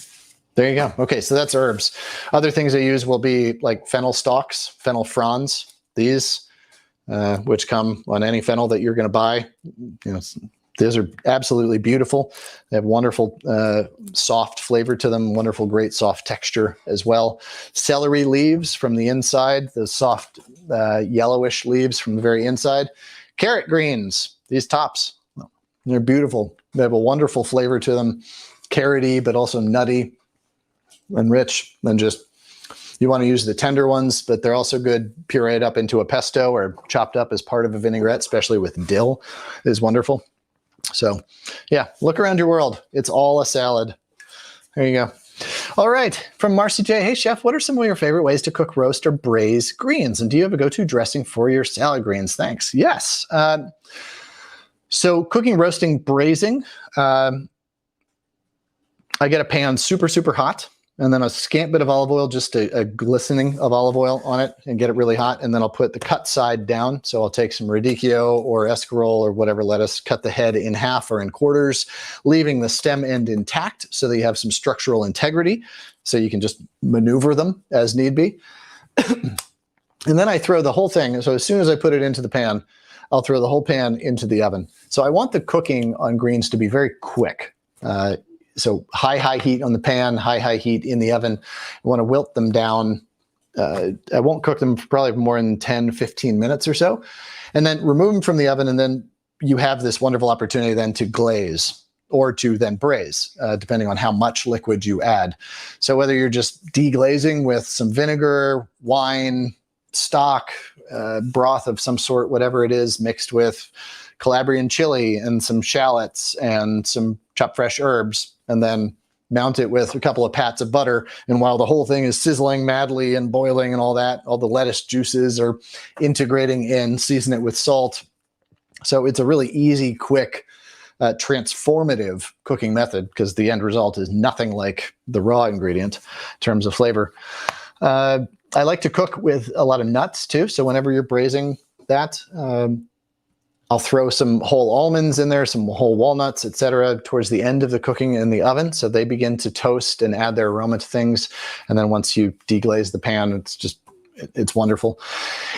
There you go. Okay, so that's herbs. Other things I use will be like fennel stalks, fennel fronds, these, which come on any fennel that you're going to buy. These are absolutely beautiful. They have wonderful soft flavor to them, wonderful, great soft texture as well. Celery leaves from the inside, the soft yellowish leaves from the very inside, Carrot greens, these tops, they're beautiful. They have a wonderful flavor to them, carroty, but also nutty and rich. And just, you want to use the tender ones, but they're also good pureed up into a pesto or chopped up as part of a vinaigrette, especially with dill, is wonderful. So yeah, look around your world. It's all a salad. There you go. All right, from Marcy J. Hey, chef, what are some of your favorite ways to cook, roast, or braise greens? And do you have a go-to dressing for your salad greens? Thanks. Yes. So cooking, roasting, braising, I get a pan super, super hot, and then a scant bit of olive oil, just a glistening of olive oil on it, and get it really hot. And then I'll put the cut side down. So I'll take some radicchio or escarole or whatever lettuce, cut the head in half or in quarters, leaving the stem end intact so that you have some structural integrity, so you can just maneuver them as need be. And then I throw the whole thing. So as soon as I put it into the pan, I'll throw the whole pan into the oven. So I want the cooking on greens to be very quick. So high heat on the pan, high heat in the oven. I want to wilt them down. I won't cook them for probably more than 10, 15 minutes or so. And then remove them from the oven, and then you have this wonderful opportunity then to glaze or to then braise, depending on how much liquid you add. So whether you're just deglazing with some vinegar, wine, stock, broth of some sort, whatever it is, mixed with Calabrian chili and some shallots and some chopped fresh herbs, and then mount it with a couple of pats of butter. And while the whole thing is sizzling madly and boiling and all that, all the lettuce juices are integrating in, season it with salt. So it's a really easy, quick, transformative cooking method, because the end result is nothing like the raw ingredient in terms of flavor. I like to cook with a lot of nuts too. So whenever you're braising that, I'll throw some whole almonds in there, some whole walnuts, etc., towards the end of the cooking in the oven, so they begin to toast and add their aroma to things. And then once you deglaze the pan, it's wonderful.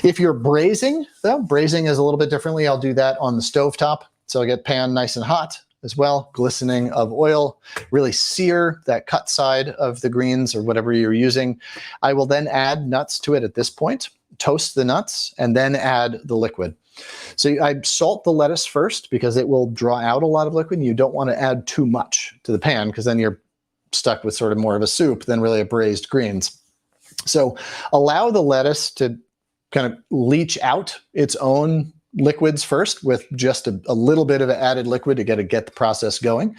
If you're braising, though, braising is a little bit differently. I'll do that on the stovetop. So I get pan nice and hot as well, glistening of oil, really sear that cut side of the greens or whatever you're using. I will then add nuts to it at this point, toast the nuts, and then add the liquid. So I salt the lettuce first because it will draw out a lot of liquid. You don't want to add too much to the pan, because then you're stuck with sort of more of a soup than really a braised greens. So allow the lettuce to kind of leach out its own liquids first with just a little bit of added liquid to get the process going.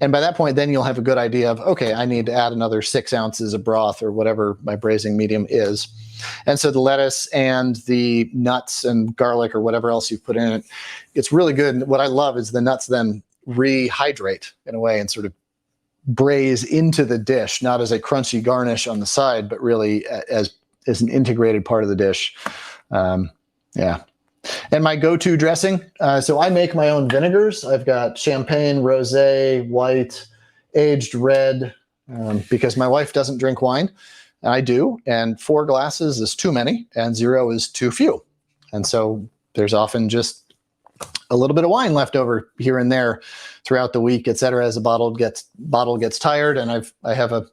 And by that point, then you'll have a good idea of, okay, I need to add another 6 ounces of broth or whatever my braising medium is. And so the lettuce and the nuts and garlic or whatever else you've put in it, it's really good. And what I love is the nuts then rehydrate in a way and sort of braise into the dish, not as a crunchy garnish on the side, but really as an integrated part of the dish. Yeah. And my go-to dressing, so I make my own vinegars. I've got champagne, rosé, white, aged red, because my wife doesn't drink wine. I do, and 4 glasses is too many, and 0 is too few. And so there's often just a little bit of wine left over here and there throughout the week, et cetera, as a bottle gets tired. And I have a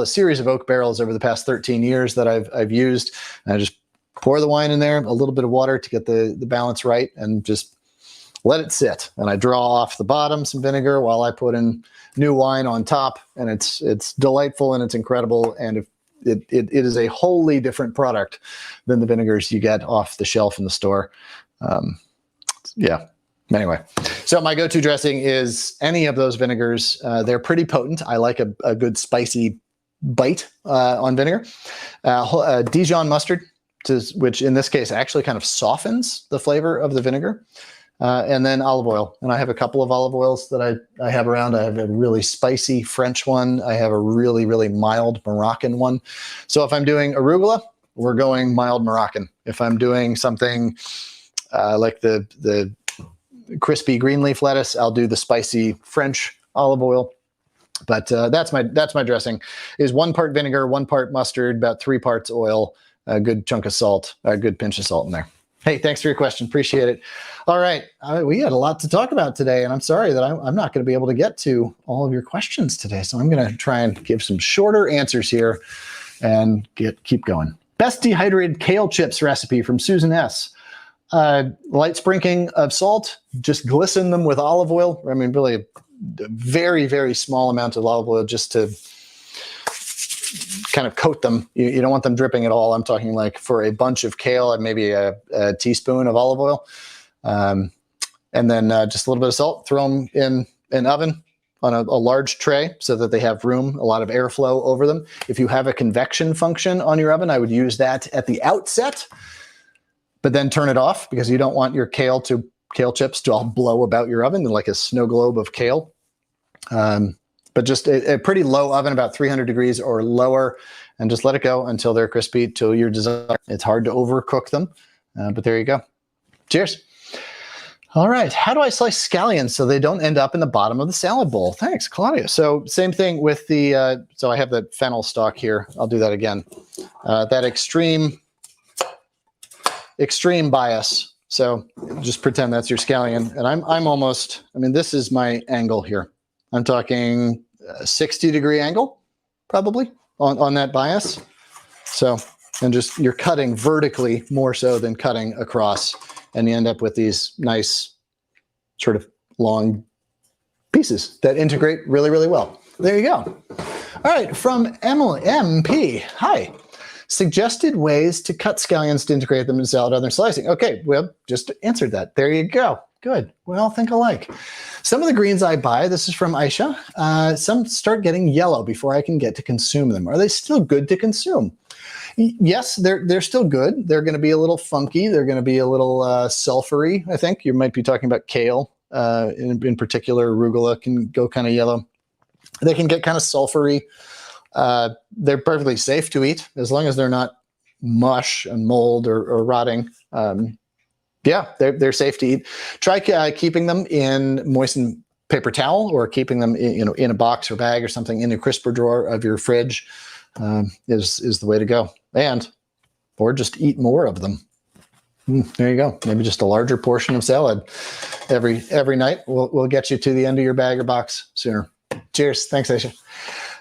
series of oak barrels over the past 13 years that I've used. And I just pour the wine in there, a little bit of water to get the balance right, and just let it sit. And I draw off the bottom some vinegar while I put in new wine on top, and it's delightful and it's incredible. And it is a wholly different product than the vinegars you get off the shelf in the store. Yeah. Anyway, so my go-to dressing is any of those vinegars. They're pretty potent. I like a good spicy bite on vinegar. Dijon mustard, which in this case actually kind of softens the flavor of the vinegar. And then olive oil. And I have a couple of olive oils that I have around. I have a really spicy French one. I have a really, really mild Moroccan one. So if I'm doing arugula, we're going mild Moroccan. If I'm doing something like the crispy green leaf lettuce, I'll do the spicy French olive oil. But that's my dressing, is 1 part vinegar, 1 part mustard, about 3 parts oil, a good chunk of salt, a good pinch of salt in there. Hey, thanks for your question. Appreciate it. All right. We had a lot to talk about today, and I'm sorry that I'm not going to be able to get to all of your questions today. So I'm going to try and give some shorter answers here and keep going. Best dehydrated kale chips recipe from Susan S. light sprinkling of salt, just glisten them with olive oil. I mean, really a very, very small amount of olive oil just to kind of coat them. You don't want them dripping at all. I'm talking like for a bunch of kale, maybe a teaspoon of olive oil. And then just a little bit of salt, throw them in an oven on a large tray so that they have room, a lot of airflow over them. If you have a convection function on your oven, I would use that at the outset, but then turn it off because you don't want your kale chips to all blow about your oven like a snow globe of kale. But just a pretty low oven, about 300 degrees or lower, and just let it go until they're crispy, till your desire. It's hard to overcook them, but there you go. Cheers. All right, how do I slice scallions so they don't end up in the bottom of the salad bowl? Thanks, Claudia. So same thing with the, so I have the fennel stalk here. I'll do that again. That extreme bias. So just pretend that's your scallion. And I'm almost, I mean, this is my angle here. I'm talking 60-degree angle, probably, on that bias. So, and just you're cutting vertically more so than cutting across. And you end up with these nice sort of long pieces that integrate really, really well. There you go. All right, from Emily MP. Hi. Suggested ways to cut scallions to integrate them in salad other than slicing. Okay, well, just answered that. There you go. Good. We all think alike. Some of the greens I buy, this is from Aisha, some start getting yellow before I can get to consume them. Are they still good to consume? Yes, they're still good. They're going to be a little funky. They're going to be a little sulfury, I think. You might be talking about kale. In particular, arugula can go kind of yellow. They can get kind of sulfury. They're perfectly safe to eat as long as they're not mush and mold or rotting. Yeah, they're safe to eat. Try keeping them in moistened paper towel or keeping them in a box or bag or something in the crisper drawer of your fridge is the way to go. Or just eat more of them. There you go. Maybe just a larger portion of salad every night will get you to the end of your bag or box sooner. Cheers. Thanks, Aisha.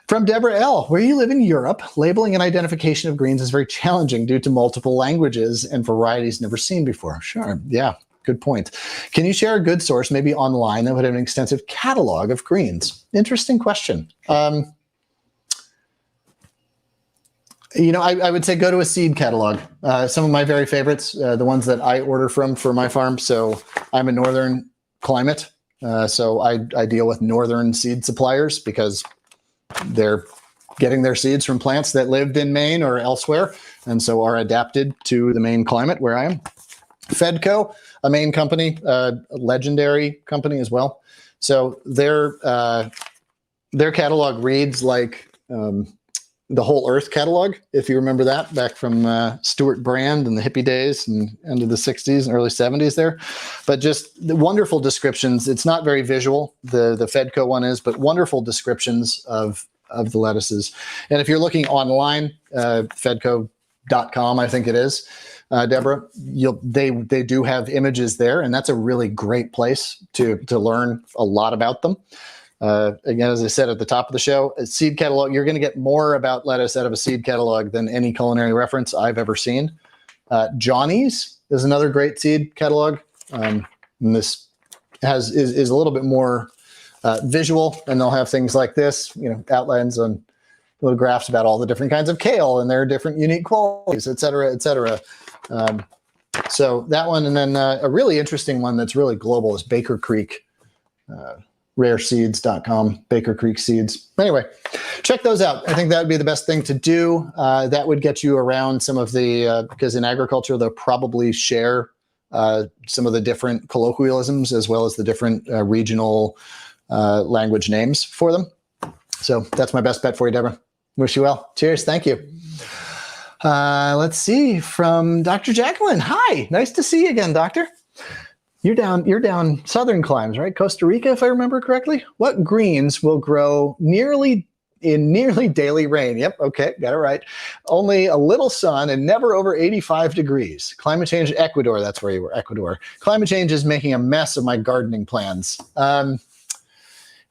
From Deborah L. Where you live in Europe, labeling and identification of greens is very challenging due to multiple languages and varieties never seen before. Sure. Yeah. Good point. Can you share a good source, maybe online, that would have an extensive catalog of greens? Interesting question. I would say go to a seed catalog. Some of my very favorites, the ones that I order from for my farm. So I'm a northern climate. So I deal with northern seed suppliers because they're getting their seeds from plants that lived in Maine or elsewhere, and so are adapted to the Maine climate where I am. Fedco, a Maine company, a legendary company as well. So their catalog reads like the Whole Earth catalog, if you remember that, back from Stuart Brand in the hippie days and end of the 60s and early 70s there. But just the wonderful descriptions. It's not very visual, the Fedco one is, but wonderful descriptions of the lettuces. And if you're looking online, Fedco.com, I think it is, Deborah, they do have images there, and that's a really great place to learn a lot about them. Again, as I said at the top of the show, a seed catalog, you're going to get more about lettuce out of a seed catalog than any culinary reference I've ever seen. Johnny's is another great seed catalog. And this is a little bit more visual, and they'll have things like this, outlines on little graphs about all the different kinds of kale and their different unique qualities, et cetera, et cetera. So that one, and then a really interesting one that's really global is Baker Creek. Rareseeds.com, Baker Creek Seeds. Anyway, check those out. I think that would be the best thing to do. That would get you around some of the, because in agriculture, they'll probably share some of the different colloquialisms as well as the different regional language names for them. So that's my best bet for you, Deborah. Wish you well. Cheers. Thank you. Let's see, from Dr. Jacqueline. Hi, nice to see you again, doctor. You're down southern climes, right? Costa Rica, if I remember correctly. What greens will grow nearly daily rain? Yep, okay, got it right. Only a little sun and never over 85 degrees. Climate change, Ecuador, that's where you were, Ecuador. Climate change is making a mess of my gardening plans.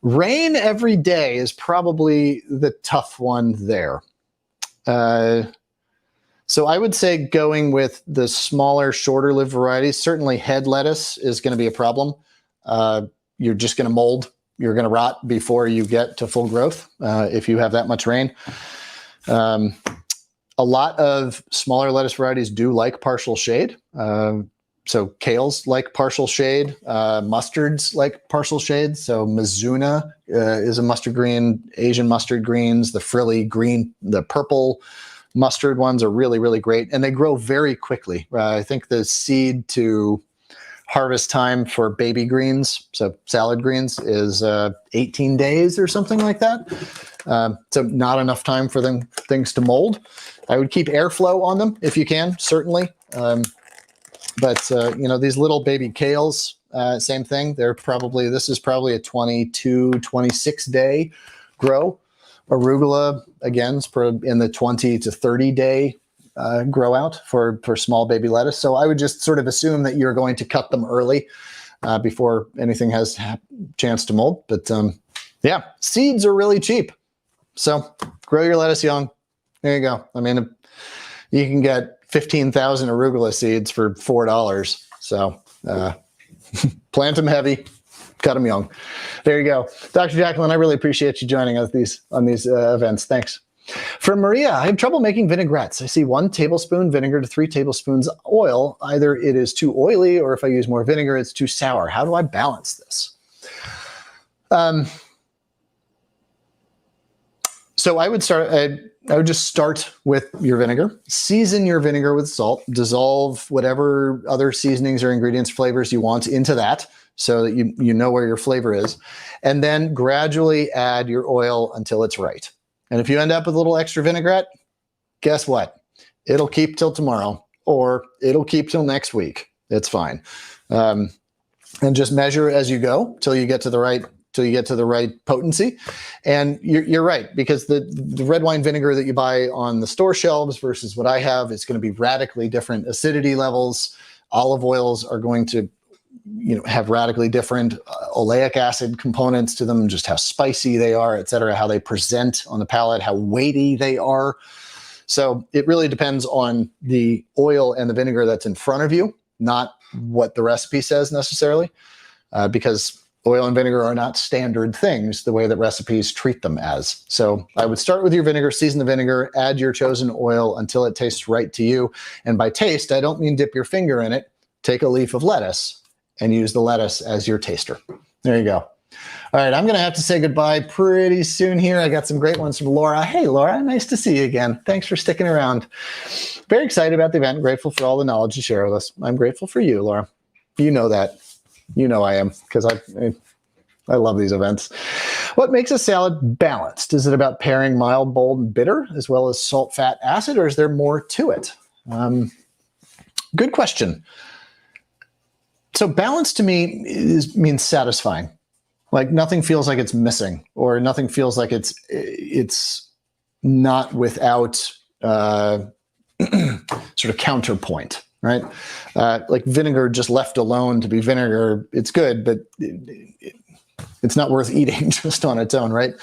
Rain every day is probably the tough one there. So I would say going with the smaller, shorter-lived varieties. Certainly head lettuce is going to be a problem. You're just going to mold. You're going to rot before you get to full growth if you have that much rain. A lot of smaller lettuce varieties do like partial shade. So kales like partial shade. Mustards like partial shade. So Mizuna is a mustard green. Asian mustard greens, the frilly green, the purple mustard ones are really, really great. And they grow very quickly. I think the seed to harvest time for baby greens, so salad greens, is 18 days or something like that. So not enough time for things to mold. I would keep airflow on them if you can, certainly. But these little baby kales, same thing. This is probably a 22, 26 day grow. Arugula, again, is in the 20 to 30 day grow out for small baby lettuce. So I would just sort of assume that you're going to cut them early before anything has a chance to mold. But yeah, seeds are really cheap. So grow your lettuce young. There you go. I mean, you can get 15,000 arugula seeds for $4. So plant them heavy, cut them young. There you go. Dr. Jacqueline, I really appreciate you joining us on these events. Thanks. From Maria, I have trouble making vinaigrettes. I see 1 tablespoon vinegar to 3 tablespoons oil. Either it is too oily, or if I use more vinegar, it's too sour. How do I balance this? So I would just start with your vinegar. Season your vinegar with salt. Dissolve whatever other seasonings or ingredients, flavors you want into that, so that you know where your flavor is. And then gradually add your oil until it's right. And if you end up with a little extra vinaigrette, guess what? It'll keep till tomorrow, or it'll keep till next week. It's fine. And just measure as you go till you get to the right potency. And you're right, because the red wine vinegar that you buy on the store shelves versus what I have is going to be radically different acidity levels. Olive oils are going to have radically different oleic acid components to them, just how spicy they are, et cetera, how they present on the palate, how weighty they are. So it really depends on the oil and the vinegar that's in front of you, not what the recipe says necessarily, because oil and vinegar are not standard things the way that recipes treat them as. So I would start with your vinegar, season the vinegar, add your chosen oil until it tastes right to you. And by taste, I don't mean dip your finger in it. Take a leaf of lettuce and use the lettuce as your taster. There you go. All right, I'm gonna have to say goodbye pretty soon here. I got some great ones from Laura. Hey, Laura, nice to see you again. Thanks for sticking around. Very excited about the event. Grateful for all the knowledge you share with us. I'm grateful for you, Laura. You know that. You know I am, because I love these events. What makes a salad balanced? Is it about pairing mild, bold, and bitter, as well as salt, fat, acid, or is there more to it? Good question. So balance to me means satisfying. Like nothing feels like it's missing, or nothing feels like it's not without sort of counterpoint, right? Like vinegar just left alone to be vinegar, it's good, but it's not worth eating just on its own, right?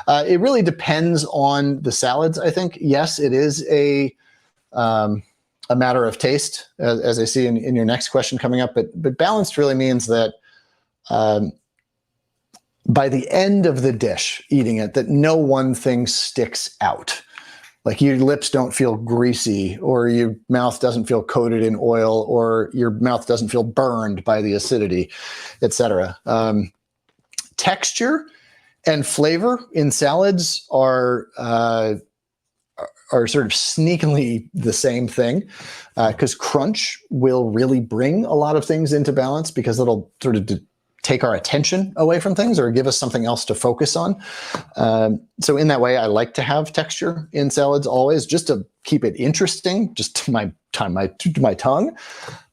It really depends on the salads, I think. Yes, it is a matter of taste, as I see in your next question coming up. But balanced really means that by the end of the dish, eating it, that no one thing sticks out. Like your lips don't feel greasy, or your mouth doesn't feel coated in oil, or your mouth doesn't feel burned by the acidity, etc. Texture and flavor in salads are sort of sneakily the same thing, because crunch will really bring a lot of things into balance, because it'll sort of take our attention away from things or give us something else to focus on. So in that way, I like to have texture in salads always, just to keep it interesting, just to my tongue.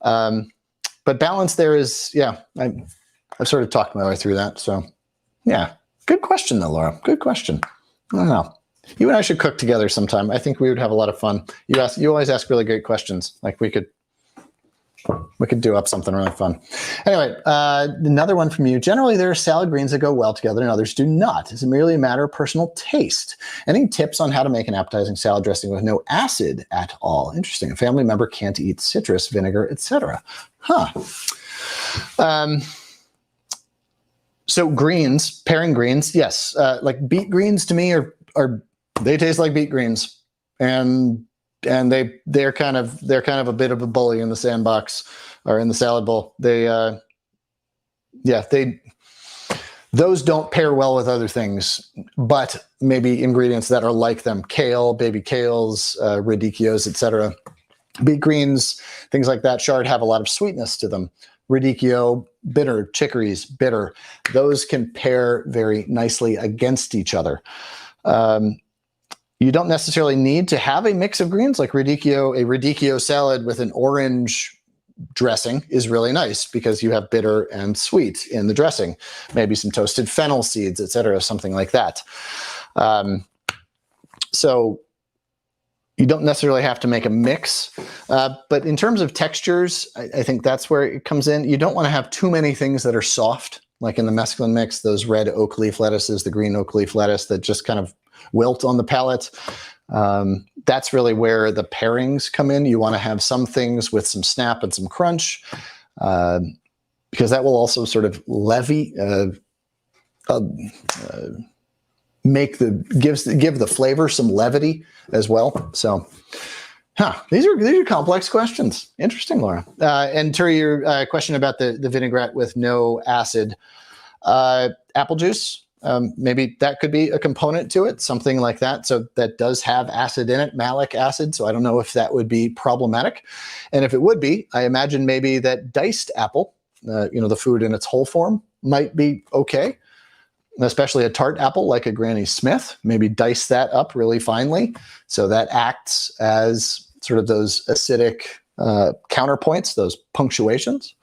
But balance there is, yeah, I've sort of talked my way through that. So yeah, good question though, Laura. Good question. I don't know. You and I should cook together sometime. I think we would have a lot of fun. You always ask really great questions. Like we could We could do up something really fun. Anyway, another one from you. Generally, there are salad greens that go well together and others do not. Is it merely a matter of personal taste? Any tips on how to make an appetizing salad dressing with no acid at all? Interesting. A family member can't eat citrus, vinegar, etc. Huh. So greens, pairing greens, yes. Like beet greens to me are they taste like beet greens, and they're kind of a bit of a bully in the sandbox or in the salad bowl. Those don't pair well with other things, but maybe ingredients that are like them: kale, baby kales, radicchios, etc. Beet greens, things like that, chard, have a lot of sweetness to them. Radicchio, bitter. Chicories, bitter. Those can pair very nicely against each other. You don't necessarily need to have a mix of greens like radicchio. A radicchio salad with an orange dressing is really nice because you have bitter and sweet in the dressing. Maybe some toasted fennel seeds, etc., something like that. So you don't necessarily have to make a mix, but in terms of textures, I think that's where it comes in. You don't want to have too many things that are soft, like in the mesclun mix, those red oak leaf lettuces, the green oak leaf lettuce that just kind of wilt on the palate. That's really where the pairings come in. You want to have some things with some snap and some crunch, because that will also sort of give the flavor some levity as well. So, these are complex questions. Interesting, Laura. And Turi, your question about the vinaigrette with no acid, apple juice. Maybe that could be a component to it, something like that. So that does have acid in it, malic acid. So I don't know if that would be problematic. And if it would be, I imagine maybe that diced apple, the food in its whole form, might be okay. Especially a tart apple like a Granny Smith, maybe dice that up really finely. So that acts as sort of those acidic counterpoints, those punctuations.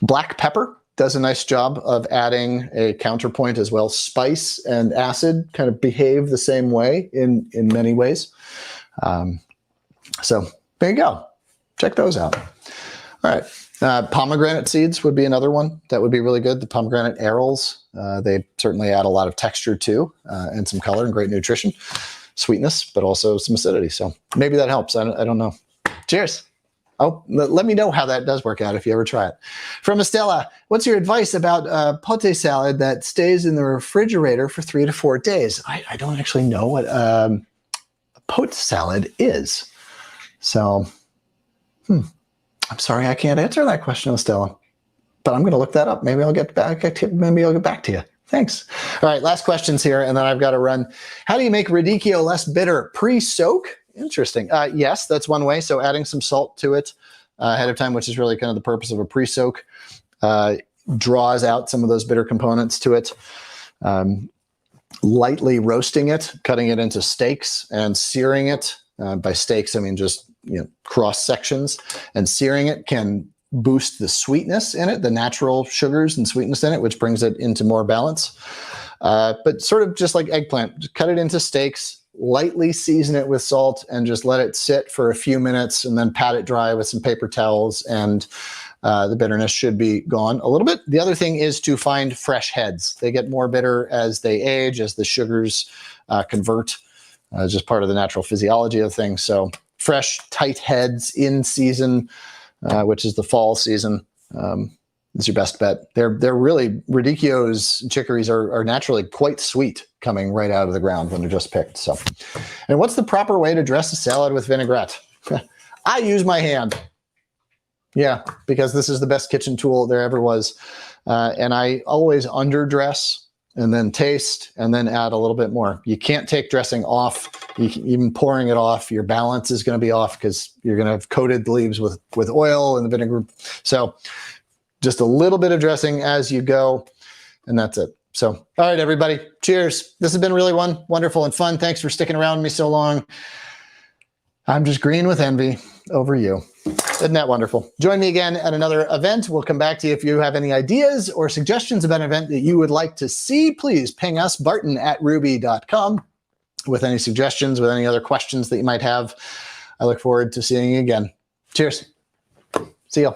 Black pepper does a nice job of adding a counterpoint as well. Spice and acid kind of behave the same way in many ways. So there you go. Check those out. All right. Pomegranate seeds would be another one that would be really good. The pomegranate arils, they certainly add a lot of texture too, and some color and great nutrition, sweetness, but also some acidity. So maybe that helps. I don't know. Cheers. Oh, let me know how that does work out if you ever try it. From Estella, what's your advice about pote salad that stays in the refrigerator for 3 to 4 days? I don't actually know what a pote salad is. So, I'm sorry I can't answer that question, Estella, but I'm going to look that up. Maybe I'll get back to you. Thanks. All right, last questions here, and then I've got to run. How do you make radicchio less bitter? Pre-soak? Interesting. Yes, that's one way. So adding some salt to it ahead of time, which is really kind of the purpose of a pre-soak, draws out some of those bitter components to it. Lightly roasting it, cutting it into steaks and searing it. By steaks, I mean just cross sections, and searing it can boost the sweetness in it, the natural sugars and sweetness in it, which brings it into more balance. But sort of just like eggplant, just cut it into steaks, lightly season it with salt, and just let it sit for a few minutes, and then pat it dry with some paper towels, and the bitterness should be gone a little bit. The other thing is to find fresh heads. They get more bitter as they age, as the sugars convert. Just part of the natural physiology of things. So fresh, tight heads in season, which is the fall season, is your best bet. They're really, radicchios and chicories are naturally quite sweet coming right out of the ground when they're just picked. So, and what's the proper way to dress a salad with vinaigrette? I use my hand. Yeah, because this is the best kitchen tool there ever was. And I always underdress and then taste and then add a little bit more. You can't take dressing off. Even pouring it off, your balance is going to be off because you're going to have coated the leaves with oil and the vinegar. So just a little bit of dressing as you go, and that's it. So, all right, everybody, cheers. This has been really wonderful and fun. Thanks for sticking around with me so long. I'm just green with envy over you. Isn't that wonderful? Join me again at another event. We'll come back to you if you have any ideas or suggestions about an event that you would like to see. Please ping us, barton@ruby.com, with any suggestions, with any other questions that you might have. I look forward to seeing you again. Cheers. See you.